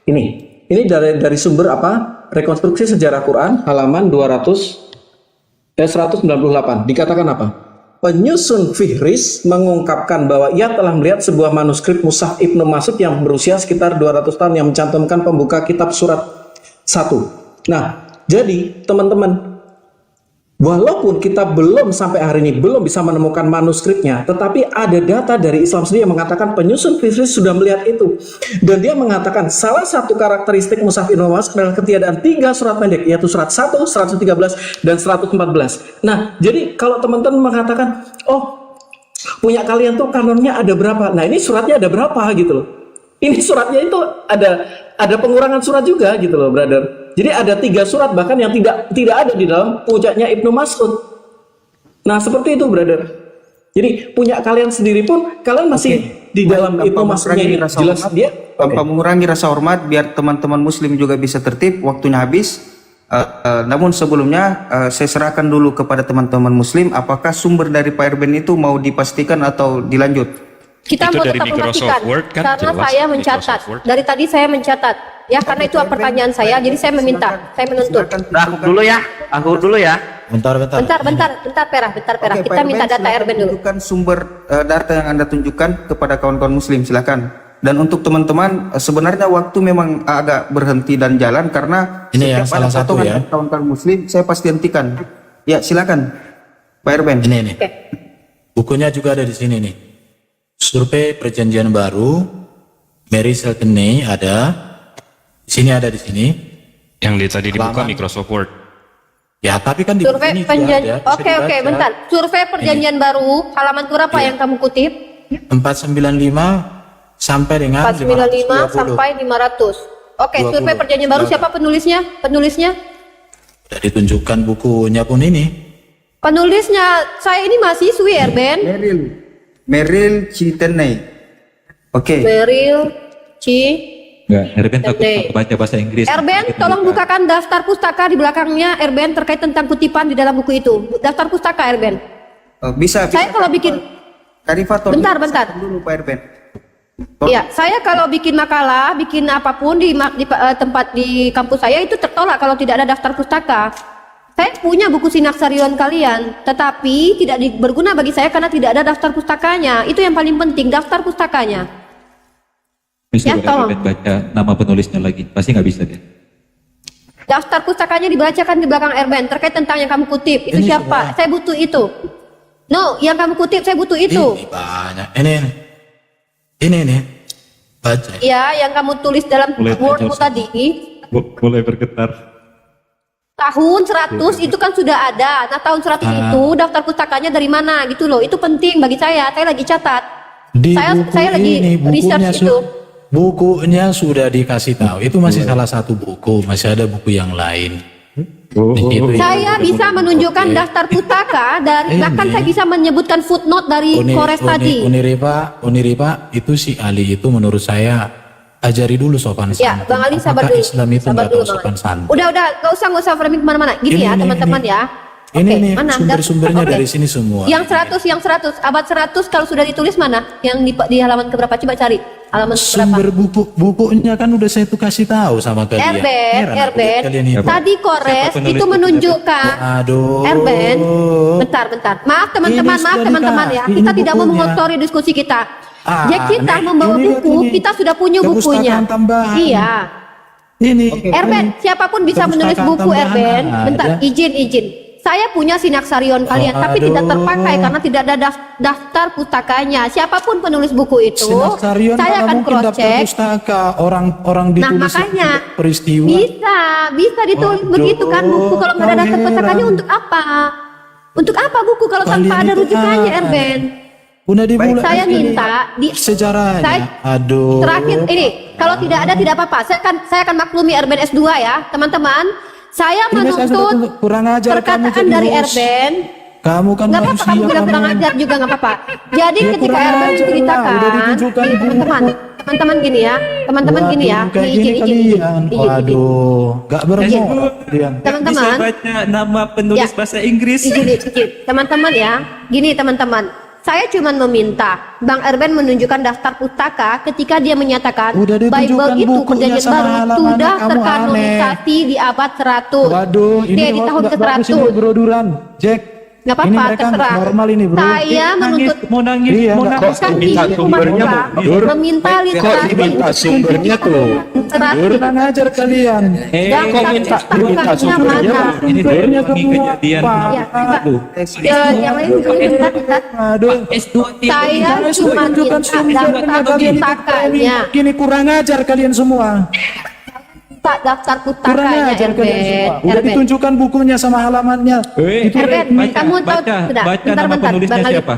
Speaker 1: Ini dari sumber apa? Rekonstruksi Sejarah Quran halaman 198. Dikatakan apa? Penyusun Fihris mengungkapkan bahwa ia telah melihat sebuah manuskrip Mushaf Ibnu Mas'ud yang berusia sekitar 200 tahun yang mencantumkan pembuka kitab surat 1. Nah, jadi teman-teman, walaupun kita belum sampai hari ini belum bisa menemukan manuskripnya, tetapi ada data dari Islam sendiri yang mengatakan penyusun Fihris sudah melihat itu. Dan dia mengatakan salah satu karakteristik Mushaf Ibnu Mas'ud adalah ketiadaan 3 surat pendek, yaitu surat 1, 113, dan 114. Nah, jadi kalau teman-teman mengatakan, oh punya kalian tuh kanonnya ada berapa? Nah ini suratnya ada berapa gitu loh. Ini suratnya itu ada pengurangan surat juga gitu loh, brother. Jadi ada 3 surat bahkan yang tidak ada di dalam puncaknya Ibnu Mas'ud. Nah seperti itu, brother. Jadi punya kalian sendiri pun kalian masih di dalam Ibnu Mas'udnya ini jelas dia
Speaker 3: tanpa mengurangi rasa hormat, biar teman-teman muslim juga bisa tertib, waktunya habis. Namun sebelumnya saya serahkan dulu kepada teman-teman muslim, apakah sumber dari Pak Erben itu mau dipastikan atau dilanjut?
Speaker 2: Kita
Speaker 4: Itu
Speaker 2: mau
Speaker 4: dari
Speaker 2: tetap
Speaker 4: Microsoft
Speaker 2: memastikan
Speaker 4: Word kan,
Speaker 2: karena
Speaker 4: jelas,
Speaker 2: saya mencatat.
Speaker 4: Microsoft Word.
Speaker 2: Dari tadi saya mencatat. Ya karena itu pertanyaan saya, jadi saya meminta, saya menuntut.
Speaker 5: Aku dulu ya, aku dulu ya.
Speaker 8: Bentar.
Speaker 2: Bentar Perah.
Speaker 3: Oke,
Speaker 2: Kita
Speaker 3: Pak
Speaker 2: minta
Speaker 3: Erben,
Speaker 2: data
Speaker 3: silakan
Speaker 2: Erben dulu.
Speaker 3: tunjukkan sumber data yang Anda tunjukkan kepada kawan-kawan muslim, silakan. Dan untuk teman-teman, sebenarnya waktu memang agak berhenti dan jalan karena
Speaker 8: Ini yang
Speaker 3: setiap ada
Speaker 8: salah satu
Speaker 3: potongan
Speaker 8: ya.
Speaker 3: dari kawan-kawan muslim, saya pasti hentikan. Ya, silakan. Pak Erben.
Speaker 8: Ini.
Speaker 2: Oke.
Speaker 8: Bukunya juga ada di sini nih. Survei Perjanjian Baru, Mary Seltenay ada. Di sini ada di sini.
Speaker 4: Yang tadi dibuka
Speaker 8: Halaman.
Speaker 4: Microsoft Word.
Speaker 8: Ya, tapi kan di
Speaker 2: Survei
Speaker 8: buku ini juga
Speaker 2: perjanjian.
Speaker 8: ada, bisa
Speaker 2: Oke,
Speaker 8: dibaca.
Speaker 2: bentar. Survei perjanjian baru halaman berapa
Speaker 8: Iya.
Speaker 2: yang kamu kutip?
Speaker 8: 495 sampai dengan
Speaker 2: 495
Speaker 8: 520.
Speaker 2: sampai 500. Oke,
Speaker 8: 20.
Speaker 2: survei perjanjian baru siapa penulisnya? Penulisnya?
Speaker 8: Sudah ditunjukkan bukunya pun ini.
Speaker 2: Penulisnya saya ini mahasiswi Erben.
Speaker 3: Meryl Chitenay. Oke.
Speaker 2: Meryl
Speaker 6: Enggak, Erben takut
Speaker 2: Oke.
Speaker 6: baca bahasa Inggris.
Speaker 2: Erben, tolong bukakan daftar pustaka di belakangnya Erben terkait tentang kutipan di dalam buku itu. Daftar pustaka Erben.
Speaker 3: Bisa.
Speaker 2: Saya kalau bikin
Speaker 3: Karifator.
Speaker 2: Bentar.
Speaker 3: Dulu Pak Erben.
Speaker 2: ya, saya kalau bikin makalah, bikin apapun di tempat di kampus saya itu tertolak kalau tidak ada daftar pustaka. Saya punya buku sinaksarion kalian, tetapi tidak berguna bagi saya karena tidak ada daftar pustakanya. Itu yang paling penting, daftar pustakanya.
Speaker 6: Bisa
Speaker 2: Ya, tolong.
Speaker 6: Erben baca nama penulisnya lagi. Pasti nggak bisa deh.
Speaker 2: Daftar pustakanya dibacakan di belakang Erben terkait tentang yang kamu kutip. Itu
Speaker 8: Ini
Speaker 2: siapa? Saya butuh itu. No, yang kamu kutip saya butuh itu.
Speaker 8: Ini banyak. Ini. Baca.
Speaker 2: Ya, yang kamu tulis dalam
Speaker 6: Mulai
Speaker 2: Wordmu
Speaker 6: tajam.
Speaker 2: tadi.
Speaker 6: Mulai bergetar.
Speaker 2: Tahun 100 itu kan sudah ada. Nah, tahun 100 itu daftar pustakanya dari mana gitu loh. Itu penting bagi saya. Saya lagi catat.
Speaker 8: Di
Speaker 2: Saya-
Speaker 8: buku
Speaker 2: saya lagi
Speaker 8: ini,
Speaker 2: research itu.
Speaker 8: Bukunya sudah dikasih tahu. Itu masih salah satu buku. Masih ada buku yang lain. Itu yang
Speaker 2: Saya bisa menunjukkan daftar pustaka dan
Speaker 8: Ini.
Speaker 2: bahkan saya bisa menyebutkan footnote dari Kores tadi.
Speaker 8: Uniripa itu si Ali itu menurut saya ajari dulu sopan santun.
Speaker 2: Ya, Bang Ali sabar
Speaker 8: Apakah
Speaker 2: dulu.
Speaker 8: Islam itu
Speaker 2: Sabar
Speaker 8: nggak
Speaker 2: dulu,
Speaker 8: tahu
Speaker 2: Bang
Speaker 8: sopan
Speaker 2: Ali.
Speaker 8: santun?
Speaker 2: Udah, nggak usah framing kemana-mana. Gini ya, teman-teman ya.
Speaker 8: Ini
Speaker 2: Oke, mana?
Speaker 8: sumber-sumbernya
Speaker 2: Oke.
Speaker 8: dari sini semua.
Speaker 2: Yang 100, abad 100 kalau sudah ditulis mana? Yang di halaman keberapa? Coba cari. Halaman keberapa?
Speaker 8: Sumber bukunya kan udah saya tuh kasih tahu sama kalian. Heran aku lihat kalian itu.
Speaker 2: Tadi Kores
Speaker 6: penulis
Speaker 2: itu
Speaker 6: bukunya?
Speaker 2: menunjukkan.
Speaker 8: Aduh.
Speaker 2: Erben, bentar. Maaf teman-teman,
Speaker 8: Ini sudah
Speaker 2: ya.
Speaker 8: dikasih,
Speaker 2: Kita
Speaker 8: ini
Speaker 2: tidak mau
Speaker 8: bukunya.
Speaker 2: mengotori diskusi kita. Jadi kita
Speaker 8: nih,
Speaker 2: membawa
Speaker 8: ini lihat
Speaker 2: buku,
Speaker 8: ini.
Speaker 2: kita sudah punya bukunya.
Speaker 8: Perpustakaan tambahan.
Speaker 2: Iya.
Speaker 8: Ini.
Speaker 2: Erben, siapapun bisa menulis
Speaker 8: Perpustakaan
Speaker 2: buku
Speaker 8: tambahan
Speaker 2: Erben. Bentar,
Speaker 8: ada.
Speaker 2: izin. Saya punya sinaksarion kalian, tapi
Speaker 8: aduh.
Speaker 2: tidak terpakai karena tidak ada daftar pustakanya. Siapapun penulis buku itu,
Speaker 8: Sinaksarion
Speaker 2: saya
Speaker 8: mana
Speaker 2: akan
Speaker 8: mungkin
Speaker 2: cross
Speaker 8: daftar
Speaker 2: check.
Speaker 8: pustaka orang
Speaker 2: Nah
Speaker 8: ditulis
Speaker 2: makanya
Speaker 8: peristiwa.
Speaker 2: bisa ditulis
Speaker 8: Waduh,
Speaker 2: begitu kan buku kalau nggak ada daftar
Speaker 8: heran.
Speaker 2: pustakanya untuk apa? Untuk apa buku kalau tanpa
Speaker 8: Kalian
Speaker 2: ada
Speaker 8: itu
Speaker 2: rujukannya,
Speaker 8: apa?
Speaker 2: Erben?
Speaker 8: Udah dimulai.
Speaker 2: Saya
Speaker 8: ini
Speaker 2: minta di
Speaker 8: sejarahnya.
Speaker 2: saya-
Speaker 8: Aduh.
Speaker 2: Terakhir ini, kalau tidak ada tidak apa-apa. Saya akan maklumi Erben S2 ya, teman-teman. Saya
Speaker 8: Ini saya sudah
Speaker 2: menuntut
Speaker 8: tunggu. Kurang ajar kamu
Speaker 2: perkataan
Speaker 8: jadi
Speaker 2: dari
Speaker 8: host.
Speaker 2: Erben.
Speaker 8: Kamu kan
Speaker 2: Nggak apa-apa kamu bilang kurang ajar juga nggak apa-apa. Jadi
Speaker 8: Ya,
Speaker 2: ketika
Speaker 8: kurang
Speaker 2: Erben
Speaker 8: ajar lah,
Speaker 2: menceritakan,
Speaker 8: udah ditunjukkan
Speaker 2: ini,
Speaker 8: buku.
Speaker 2: teman-teman gini ya, teman-teman gini ya.
Speaker 8: Kayak
Speaker 2: Ini
Speaker 8: gini kalian.
Speaker 2: izin.
Speaker 8: Waduh, nggak bermoral kalian.
Speaker 6: Bisa
Speaker 2: Teman-teman,
Speaker 6: baca nama penulis
Speaker 2: Ya.
Speaker 6: bahasa Inggris.
Speaker 2: izin. Teman-teman ya, gini teman-teman. Saya cuma meminta Bang Erben menunjukkan daftar pustaka ketika dia menyatakan
Speaker 8: Udah
Speaker 2: Bible
Speaker 8: ditunjukkan
Speaker 2: itu
Speaker 8: bukunya
Speaker 2: perjanjian
Speaker 8: sama
Speaker 2: baru
Speaker 8: halamannya,
Speaker 2: sudah
Speaker 8: kamu
Speaker 2: terkanonisasi di abad 100.
Speaker 8: Waduh, ini
Speaker 2: Dia di
Speaker 8: host
Speaker 2: tahun
Speaker 8: nggak bagus ini
Speaker 2: ke-100.
Speaker 8: bro Duran. Jack.
Speaker 2: Nggak
Speaker 8: Ini
Speaker 2: apa-apa,
Speaker 8: mereka
Speaker 2: terserah.
Speaker 8: normal ini bro.
Speaker 2: Saya menuntut
Speaker 6: Mau nangis,
Speaker 8: Iya,
Speaker 6: mau
Speaker 8: nggak-
Speaker 6: nangis.
Speaker 2: bukan
Speaker 10: minta
Speaker 2: di
Speaker 10: sumbernya, Dur.
Speaker 2: meminta
Speaker 10: Kok
Speaker 2: literasi
Speaker 10: diminta sumbernya tuh?
Speaker 8: Kurang ajar kalian.
Speaker 2: Daftar pustakanya mana?
Speaker 6: Ini
Speaker 8: Sumbernya
Speaker 6: lagi
Speaker 8: semua,
Speaker 6: kejadian.
Speaker 8: Pak.
Speaker 2: Ya, coba.
Speaker 6: Aduh.
Speaker 2: Yang lain bentar.
Speaker 8: Aduh.
Speaker 6: S2
Speaker 2: Saya cuma minta daftar pustakanya.
Speaker 8: Gini kurang ajar kalian semua.
Speaker 2: minta daftar
Speaker 11: Kurang
Speaker 2: pustakanya
Speaker 11: ajar kalian semua.
Speaker 2: Herbert.
Speaker 11: Udah
Speaker 2: Herbert.
Speaker 11: ditunjukkan bukunya sama halamannya.
Speaker 6: Eh,
Speaker 11: Itu
Speaker 2: Herbert, kamu tahu sudah.
Speaker 6: baca nama penulisnya
Speaker 2: Bang Ali.
Speaker 6: siapa?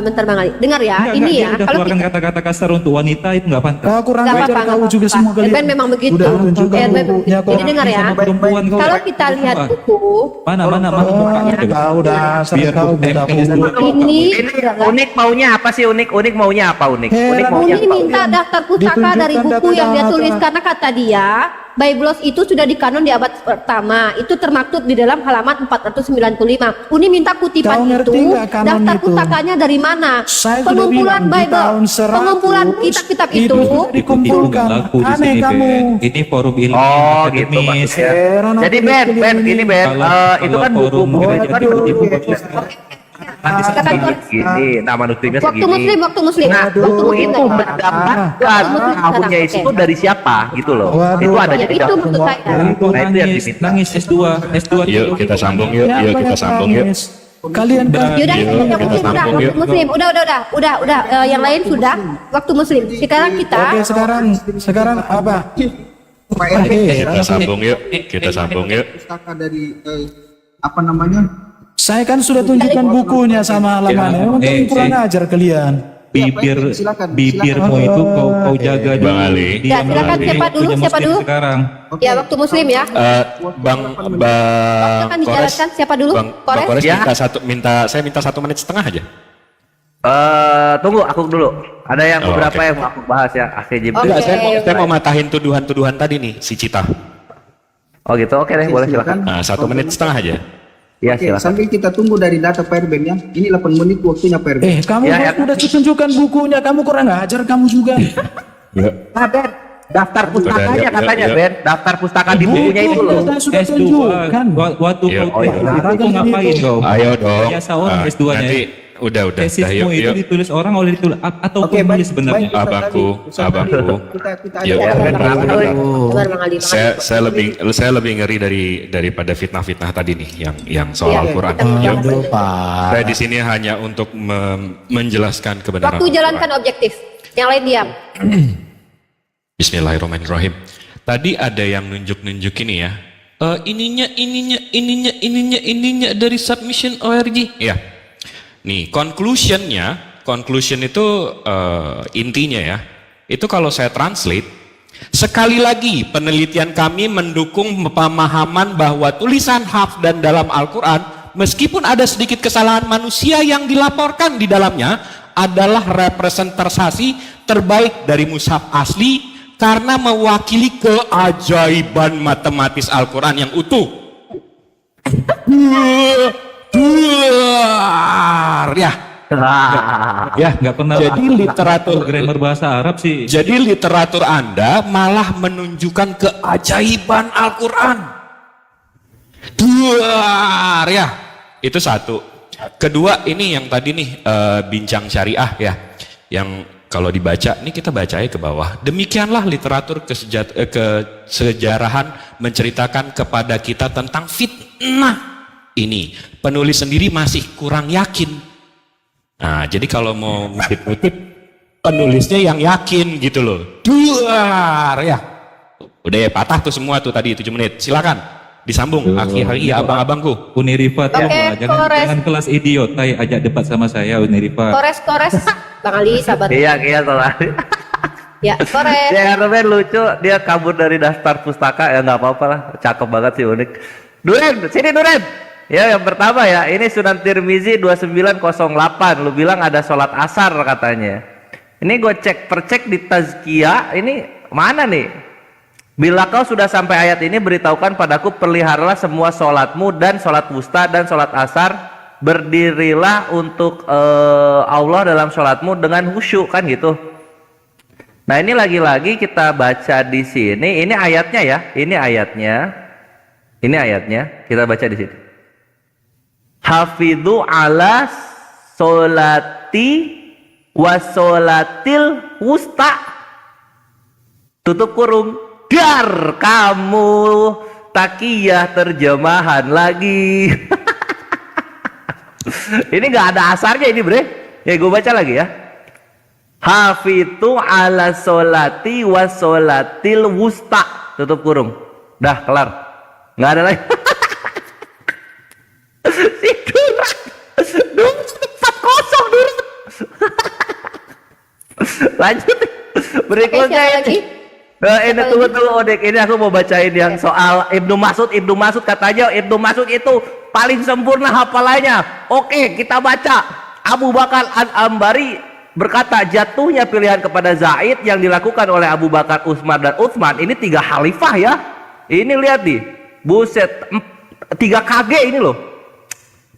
Speaker 2: Bentar Bang Ali. Dengar ya,
Speaker 6: Enggak,
Speaker 2: ini
Speaker 6: dia
Speaker 2: ya.
Speaker 6: udah
Speaker 2: Kalau
Speaker 6: keluarkan
Speaker 2: kita
Speaker 6: kata-kata kasar untuk wanita itu nggak pantas.
Speaker 11: kurang
Speaker 2: Nggak
Speaker 11: ajar
Speaker 2: apa-apa,
Speaker 11: kau
Speaker 2: nggak
Speaker 11: juga
Speaker 2: apa-apa.
Speaker 11: semua kalian.
Speaker 2: Herbert memang begitu.
Speaker 11: Udah tunjukkan
Speaker 2: Herbert
Speaker 11: bukunya kok.
Speaker 2: Jadi dengar ya.
Speaker 6: Sama perempuan kau.
Speaker 2: Kalau kita lihat buku,
Speaker 6: Mana mukanya coba.
Speaker 11: Kau dasar
Speaker 6: Biar
Speaker 11: kau
Speaker 6: bukti
Speaker 11: budak
Speaker 6: MS2
Speaker 11: goblok.
Speaker 2: ini
Speaker 5: Ini unik maunya apa sih unik? Unik maunya apa unik? Unik
Speaker 11: Heran.
Speaker 5: maunya
Speaker 2: Uni
Speaker 5: apa?
Speaker 2: minta daftar pustaka dari
Speaker 11: Ditunjukkan
Speaker 2: buku yang dia
Speaker 11: data-data.
Speaker 2: tulis karena kata dia Biblos itu sudah dikanon di abad pertama. Itu termaktub di dalam halaman 495. Uni minta kutipan
Speaker 11: Kau ngerti
Speaker 2: itu
Speaker 11: nggak kanon
Speaker 2: daftar
Speaker 11: itu?
Speaker 2: pustakanya dari mana?
Speaker 11: Saya sudah
Speaker 2: Pengumpulan
Speaker 11: bilang di
Speaker 2: Bible,
Speaker 11: tahun 100
Speaker 2: pengumpulan kitab-kitab itu.
Speaker 11: sudah dikumpulkan.
Speaker 6: Laku di
Speaker 11: Aneh
Speaker 6: sini,
Speaker 11: kamu.
Speaker 6: Ben. Ini forum ilmu
Speaker 5: Oh gitu
Speaker 6: akademis.
Speaker 5: maksudnya.
Speaker 11: Heran
Speaker 5: Jadi
Speaker 11: aku
Speaker 5: Ben,
Speaker 11: lihat
Speaker 5: Ben,
Speaker 11: ini.
Speaker 5: ini Ben, itu kan buku
Speaker 6: forum
Speaker 5: buku
Speaker 6: gereja
Speaker 5: itu kan
Speaker 6: seperti
Speaker 5: buku
Speaker 6: Nanti
Speaker 2: Silakan,
Speaker 5: segini, nama manuskripnya
Speaker 2: Waktu
Speaker 5: segini.
Speaker 2: muslim, waktu muslim.
Speaker 5: Nah,
Speaker 2: Waktu
Speaker 5: buku
Speaker 2: muslim
Speaker 5: itu
Speaker 2: nggak?
Speaker 5: mendapatkan tahunnya
Speaker 2: Oke.
Speaker 5: itu dari siapa gitu loh.
Speaker 11: Waduh.
Speaker 5: Itu ada
Speaker 2: Ya,
Speaker 5: jadi
Speaker 2: itu maksud saya.
Speaker 6: Itu
Speaker 5: Nah, itu yang
Speaker 6: nangis,
Speaker 5: diminta.
Speaker 6: nangis S2
Speaker 4: Yuk
Speaker 6: teologi.
Speaker 4: kita sambung yuk,
Speaker 11: Ya,
Speaker 4: yuk kita
Speaker 11: banyak
Speaker 4: sambung yuk.
Speaker 11: nangis. Kalian kan
Speaker 2: Yaudah,
Speaker 4: Yuk,
Speaker 2: yang
Speaker 4: kita
Speaker 2: muslim udah,
Speaker 4: sambung
Speaker 2: waktu
Speaker 4: yuk.
Speaker 2: muslim, udah, yang lain sudah, waktu muslim. Sekarang kita,
Speaker 11: Oke, sekarang apa?
Speaker 4: Kita sambung yuk, kita sambung yuk.
Speaker 3: Pustaka dari apa namanya?
Speaker 11: Saya kan sudah tunjukkan bukunya sama halamannya. Untuk kurang ajar kalian.
Speaker 6: Bibirmu itu kau jaga
Speaker 4: Bang Ali.
Speaker 2: Ya, silakan, siapa dulu,
Speaker 6: Punya
Speaker 2: siapa
Speaker 6: muslim
Speaker 2: dulu?
Speaker 6: sekarang.
Speaker 2: ya waktu muslim ya.
Speaker 4: Bang
Speaker 2: Akan
Speaker 4: Kores,
Speaker 2: dijalankan siapa dulu?
Speaker 4: Bang
Speaker 2: Kores?
Speaker 4: Kores
Speaker 5: Ya.
Speaker 4: saya minta 1 menit setengah aja.
Speaker 5: Tunggu aku dulu. Ada yang
Speaker 4: Oh,
Speaker 5: beberapa
Speaker 4: oke.
Speaker 5: yang mau aku bahas ya. Akhir Jibril.
Speaker 2: Oke.
Speaker 4: Enggak, saya mau matahin tuduhan-tuduhan tadi nih si Cita.
Speaker 5: Oh gitu. Oke deh, boleh silakan.
Speaker 4: Nah, 1 menit setengah aja.
Speaker 5: Ya
Speaker 3: Oke,
Speaker 5: silakan.
Speaker 3: sambil kita tunggu dari data Pak Erben ya. Ini 8 menit waktunya Pak Erben.
Speaker 11: Kamu
Speaker 5: Ya, ya.
Speaker 11: udah tunjukkan bukunya. Kamu kurang ajar kamu juga.
Speaker 5: Nah, Ben, daftar pustakanya
Speaker 4: Yuk,
Speaker 5: katanya
Speaker 4: yuk.
Speaker 5: Ben, daftar pustaka di bukunya itu loh.
Speaker 11: Kita sudah
Speaker 6: S2
Speaker 11: tunjukkan.
Speaker 6: waktu
Speaker 4: Iya.
Speaker 6: kau
Speaker 4: Oh, iya.
Speaker 6: itu ngapain kau?
Speaker 4: Ayo dong.
Speaker 6: Biasa orang
Speaker 4: Ah,
Speaker 6: S2-nya.
Speaker 4: Nanti udah.
Speaker 6: Tesismu
Speaker 4: Yuk,
Speaker 6: itu
Speaker 4: yuk.
Speaker 6: ditulis orang oleh ditulis atau
Speaker 3: Oke,
Speaker 6: penulis
Speaker 3: baik,
Speaker 6: sebenarnya.
Speaker 3: baik.
Speaker 4: Abangku.
Speaker 3: Kita
Speaker 4: Yuk,
Speaker 5: Ya, Ben, kenapa?
Speaker 2: Sabar, Bang Ali.
Speaker 4: saya lebih ngeri daripada fitnah-fitnah tadi nih yang soal
Speaker 2: Iya,
Speaker 4: Al-Quran.
Speaker 2: kita
Speaker 4: Yuk.
Speaker 8: Aduh, Pak.
Speaker 4: Saya di sini hanya untuk menjelaskan kebenaran.
Speaker 2: Waktu
Speaker 4: Al-Quran.
Speaker 2: jalankan objektif. Yang lain diam.
Speaker 4: Bismillahirrahmanirrahim. Tadi ada yang nunjuk ini ya. Ininya dari submission ORG. Ya. Nih, conclusion itu intinya ya. Itu kalau saya translate, sekali lagi penelitian kami mendukung pemahaman bahwa tulisan hafs dan dalam Al-Quran, meskipun ada sedikit kesalahan manusia yang dilaporkan di dalamnya, adalah representasi terbaik dari mushaf asli karena mewakili keajaiban matematis Al-Quran yang utuh. Ya.
Speaker 6: Ya, nggak pernah.
Speaker 4: Jadi literatur
Speaker 6: grammar bahasa Arab sih.
Speaker 4: Jadi literatur Anda malah menunjukkan keajaiban Al-Quran. Ya. Itu satu. Kedua, ini yang tadi nih bincang syariah ya. Yang kalau dibaca, ini kita baca ke bawah. Demikianlah literatur kesejarahan menceritakan kepada kita tentang fitnah ini. Penulis sendiri masih kurang yakin. Nah, jadi kalau mau ngutip-ngutip, penulisnya yang yakin gitu loh. Ya. Udah ya, patah tuh semua tuh tadi 7 menit. Silakan disambung. Iya, abang-abangku.
Speaker 6: Unirifat
Speaker 2: Oke, Kores.
Speaker 6: jangan kelas idiot. Ajak debat sama saya Unirifat.
Speaker 2: Kores. Bang Ali, sabar.
Speaker 5: Iya soalnya.
Speaker 2: Ya, Kores.
Speaker 5: Ya karena Ben lucu, dia kabur dari daftar pustaka ya nggak apa-apa lah, cakep banget sih unik. Duren, sini Duren. Ya yang pertama ya, ini Sunan Tirmizi 2908, lu bilang ada sholat asar katanya. Ini gue percek di Tazkiyah, ini mana nih? Bila kau sudah sampai ayat ini, beritahukan padaku, peliharalah semua sholatmu dan sholat wusta dan sholat asar, berdirilah untuk Allah dalam sholatmu dengan khusyuk, kan gitu. Nah ini lagi-lagi kita baca di sini, ini ayatnya ya, ini ayatnya, kita baca di sini. Hafidhu ala sholati wasolatil wusta, tutup kurung, dar kamu takiyah terjemahan lagi. Ini nggak ada asarnya ini bre, ya gue baca lagi ya. Hafidhu ala sholati wasolatil wusta, tutup kurung. Dah kelar. Nggak ada lagi. Si Duran. Duran 4-0 Duran. Lanjut. Berikutnya
Speaker 2: Oke, siapa lagi?
Speaker 5: ini tunggu Odik, ini aku mau bacain yang soal Ibnu Mas'ud. Ibnu Mas'ud katanya Ibnu Mas'ud itu paling sempurna hafalannya. Oke, kita baca. Abu Bakar Al-Ambari berkata, jatuhnya pilihan kepada Zaid yang dilakukan oleh Abu Bakar, Utsman dan Utsman. Ini 3 khalifah ya. Ini lihat nih, buset, 3 KG ini loh.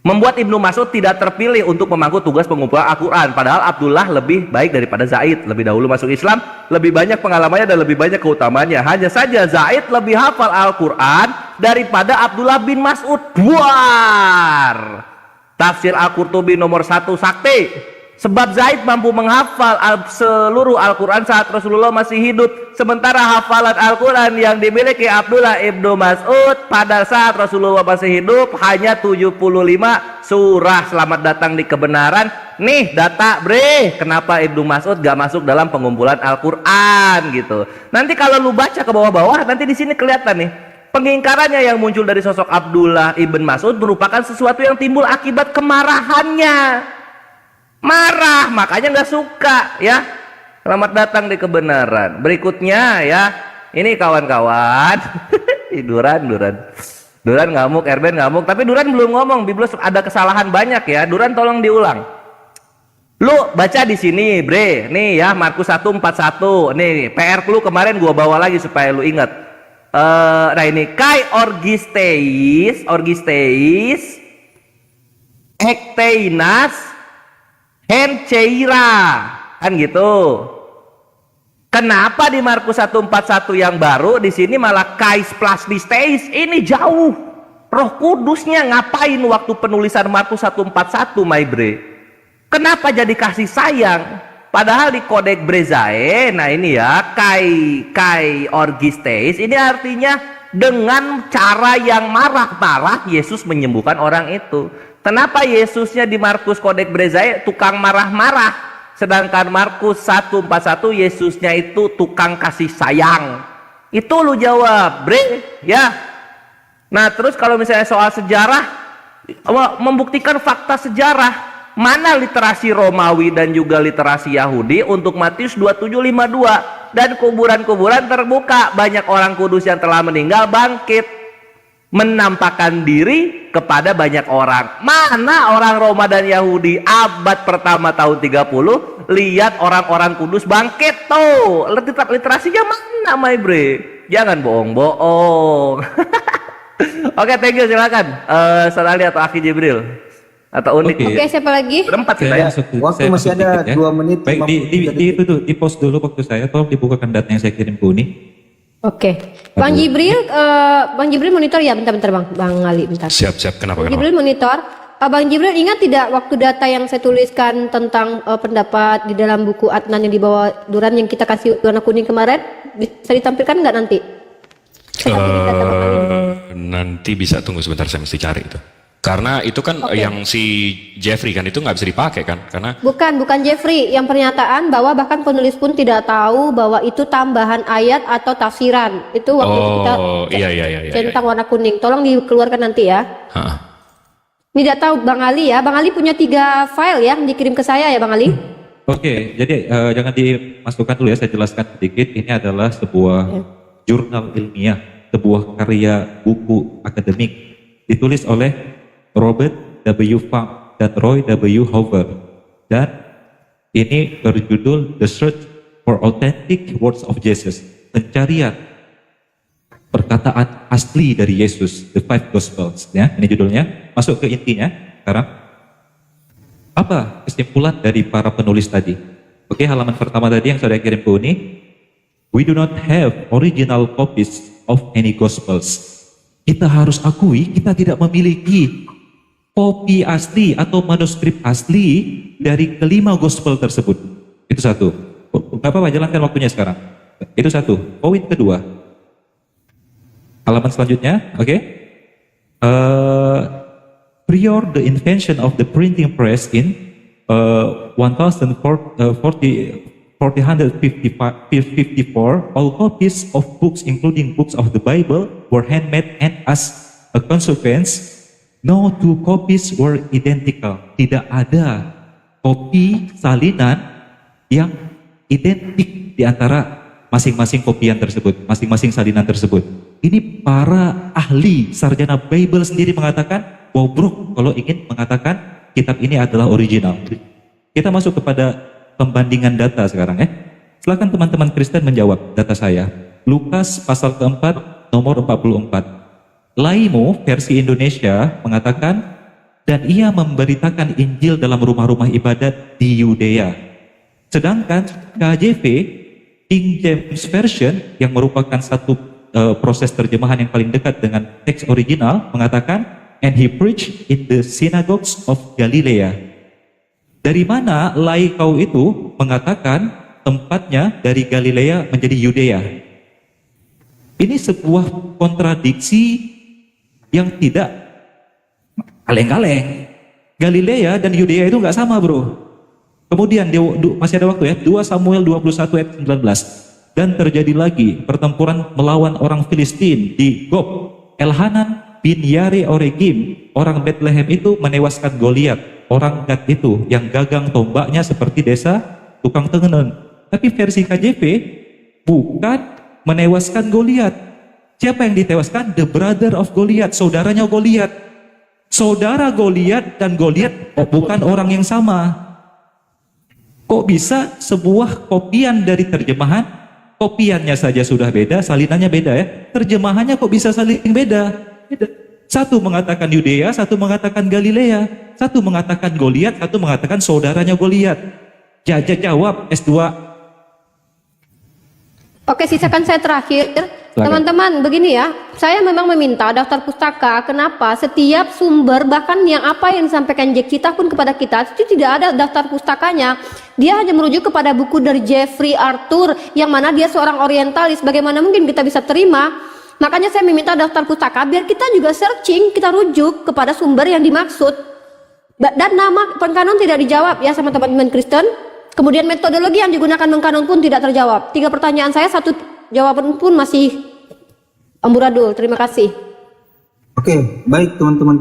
Speaker 5: Membuat Ibnu Mas'ud tidak terpilih untuk memangku tugas pengumpulan Al-Quran. Padahal Abdullah lebih baik daripada Zaid. Lebih dahulu masuk Islam, lebih banyak pengalamannya dan lebih banyak keutamaannya. Hanya saja Zaid lebih hafal Al-Quran daripada Abdullah bin Mas'ud. Buar. Tafsir Al-Qurtubi nomor 1 sakti. Sebab Zaid mampu menghafal seluruh Al-Quran saat Rasulullah masih hidup. Sementara hafalan Al-Quran yang dimiliki Abdullah ibnu Mas'ud pada saat Rasulullah masih hidup hanya 75 surah. Selamat datang di kebenaran. Nih data bre, kenapa Ibnu Mas'ud gak masuk dalam pengumpulan Al-Quran gitu. Nanti kalau lu baca ke bawah-bawah, nanti di sini kelihatan nih. Pengingkarannya yang muncul dari sosok Abdullah ibn Mas'ud merupakan sesuatu yang timbul akibat kemarahannya. Marah, makanya nggak suka ya. Selamat datang di kebenaran. Berikutnya ya, ini kawan-kawan. Duran ngamuk, Erben ngamuk. Tapi Duran belum ngomong. Biblos ada kesalahan banyak ya. Duran tolong diulang. Lu baca di sini, bre. Nih ya, Markus 1:41. Nih PR lu kemarin gua bawa lagi supaya lu ingat. Nah ini kai orgisteis, ekteinas, henceira, kan gitu. Kenapa di Markus 1:41 yang baru di sini malah kais plasmisteis? Ini jauh. Roh Kudusnya ngapain waktu penulisan Markus 1:41, my bre? Kenapa jadi kasih sayang? Padahal di Kodek Brezae, nah ini ya, kai orgisteis, ini artinya dengan cara yang marah-marah Yesus menyembuhkan orang itu. Kenapa Yesusnya di Markus Kodek Brezae tukang marah-marah, sedangkan Markus 1:41 Yesusnya itu tukang kasih sayang? Itu lu jawab, bre, ya. Nah terus kalau misalnya soal sejarah, membuktikan fakta sejarah, mana literasi Romawi dan juga literasi Yahudi untuk Matius 27:52, dan kuburan-kuburan terbuka, banyak orang kudus yang telah meninggal bangkit menampakkan diri kepada banyak orang. Mana orang Roma dan Yahudi abad pertama tahun 30 lihat orang-orang kudus bangkit tuh? Literasinya mana, my bre? Jangan bohong-bohong. Oke, thank you, silakan Saudara Ali atau Aki Jibril atau Unik.
Speaker 2: Oke, siapa lagi?
Speaker 5: Berempat kita ya.
Speaker 3: Waktu masih ada 2 menit.
Speaker 6: Baik, di post dulu waktu saya, tolong dibukakan data yang saya kirim ke Uni.
Speaker 2: Oke, Bang Jibril monitor ya, bentar Bang Ali, bentar.
Speaker 4: Siap. Kenapa?
Speaker 2: Bang Jibril monitor. Bang Jibril ingat tidak waktu data yang saya tuliskan tentang pendapat di dalam buku Adnan yang dibawa Duran yang kita kasih warna kuning kemarin, bisa ditampilkan nggak nanti?
Speaker 4: Nanti bisa, tunggu sebentar, saya mesti cari itu. Karena itu kan yang si Jeffrey kan itu nggak bisa dipakai kan? Karena
Speaker 2: bukan Jeffrey, yang pernyataan bahwa bahkan penulis pun tidak tahu bahwa itu tambahan ayat atau tafsiran. Itu waktu kita centang warna kuning. Tolong dikeluarkan nanti ya. Tidak tahu Bang Ali ya. Bang Ali punya 3 file ya yang dikirim ke saya ya Bang Ali.
Speaker 6: Oke, jadi jangan dimasukkan dulu ya, saya jelaskan sedikit. Ini adalah sebuah jurnal ilmiah, sebuah karya buku akademik ditulis oleh Robert W. Funk dan Roy W. Hoover, dan ini berjudul The Search for Authentic Words of Jesus, pencarian perkataan asli dari Yesus, The Five Gospels ya, ini judulnya. Masuk ke intinya sekarang. Apa kesimpulan dari para penulis tadi? Oke, halaman pertama tadi yang saya kirim ke Uni. We do not have original copies of any Gospels. Kita harus akui kita tidak memiliki kopi asli atau manuskrip asli dari kelima gospel tersebut. Itu satu. Bapak jelaskan waktunya sekarang. Itu satu. Poin kedua. Halaman selanjutnya, oke. Prior the invention of the printing press in 1444 1454, all copies of books, including books of the Bible, were handmade, and as a consequence, no two copies were identical. Tidak ada kopi salinan yang identik di antara masing-masing kopian tersebut, masing-masing salinan tersebut. Ini para ahli sarjana Bible sendiri mengatakan bobrok kalau ingin mengatakan kitab ini adalah original. Kita masuk kepada pembandingan data sekarang ya. Silakan teman-teman Kristen menjawab data saya. Lukas pasal keempat nomor 44. Laimo versi Indonesia mengatakan, dan ia memberitakan Injil dalam rumah-rumah ibadat di Yudea. Sedangkan KJV, King James Version, yang merupakan satu proses terjemahan yang paling dekat dengan teks original, mengatakan, and he preached in the synagogues of Galilea. Dari mana Laikau itu mengatakan tempatnya dari Galilea menjadi Yudea? Ini sebuah kontradiksi yang tidak kaleng-kaleng. Galilea dan Yudea itu nggak sama, bro. Kemudian masih ada waktu ya, 2 Samuel 21 ayat 19. Dan terjadi lagi pertempuran melawan orang Filistin di Gob. Elhanan bin Yare Oregim, orang Bethlehem itu menewaskan Goliat, orang Gad itu yang gagang tombaknya seperti desa tukang tenun. Tapi versi KJV bukan menewaskan Goliat. Siapa yang ditewaskan? The brother of Goliat, saudaranya Goliat. Saudara Goliat dan Goliat bukan orang yang sama. Kok bisa sebuah kopian dari terjemahan, kopiannya saja sudah beda, salinannya beda ya. Terjemahannya kok bisa saling beda? Beda. Satu mengatakan Yudea, satu mengatakan Galilea, satu mengatakan Goliat, satu mengatakan saudaranya Goliat. Jawab S2.
Speaker 2: Oke, sisakan saya terakhir. Teman-teman, begini ya, saya memang meminta daftar pustaka. Kenapa? Setiap sumber, bahkan yang apa yang disampaikan Jack Cita pun kepada kita, itu tidak ada daftar pustakanya. Dia hanya merujuk kepada buku dari Jeffrey Arthur, yang mana dia seorang orientalis. Bagaimana mungkin kita bisa terima? Makanya saya meminta daftar pustaka, biar kita juga searching, kita rujuk kepada sumber yang dimaksud. Dan nama pengkanon tidak dijawab ya sama teman-teman Kristen. Kemudian metodologi yang digunakan mengkanon pun tidak terjawab. 3 pertanyaan saya, 1 jawaban pun masih amburadul. Terima kasih.
Speaker 3: Oke, baik teman-teman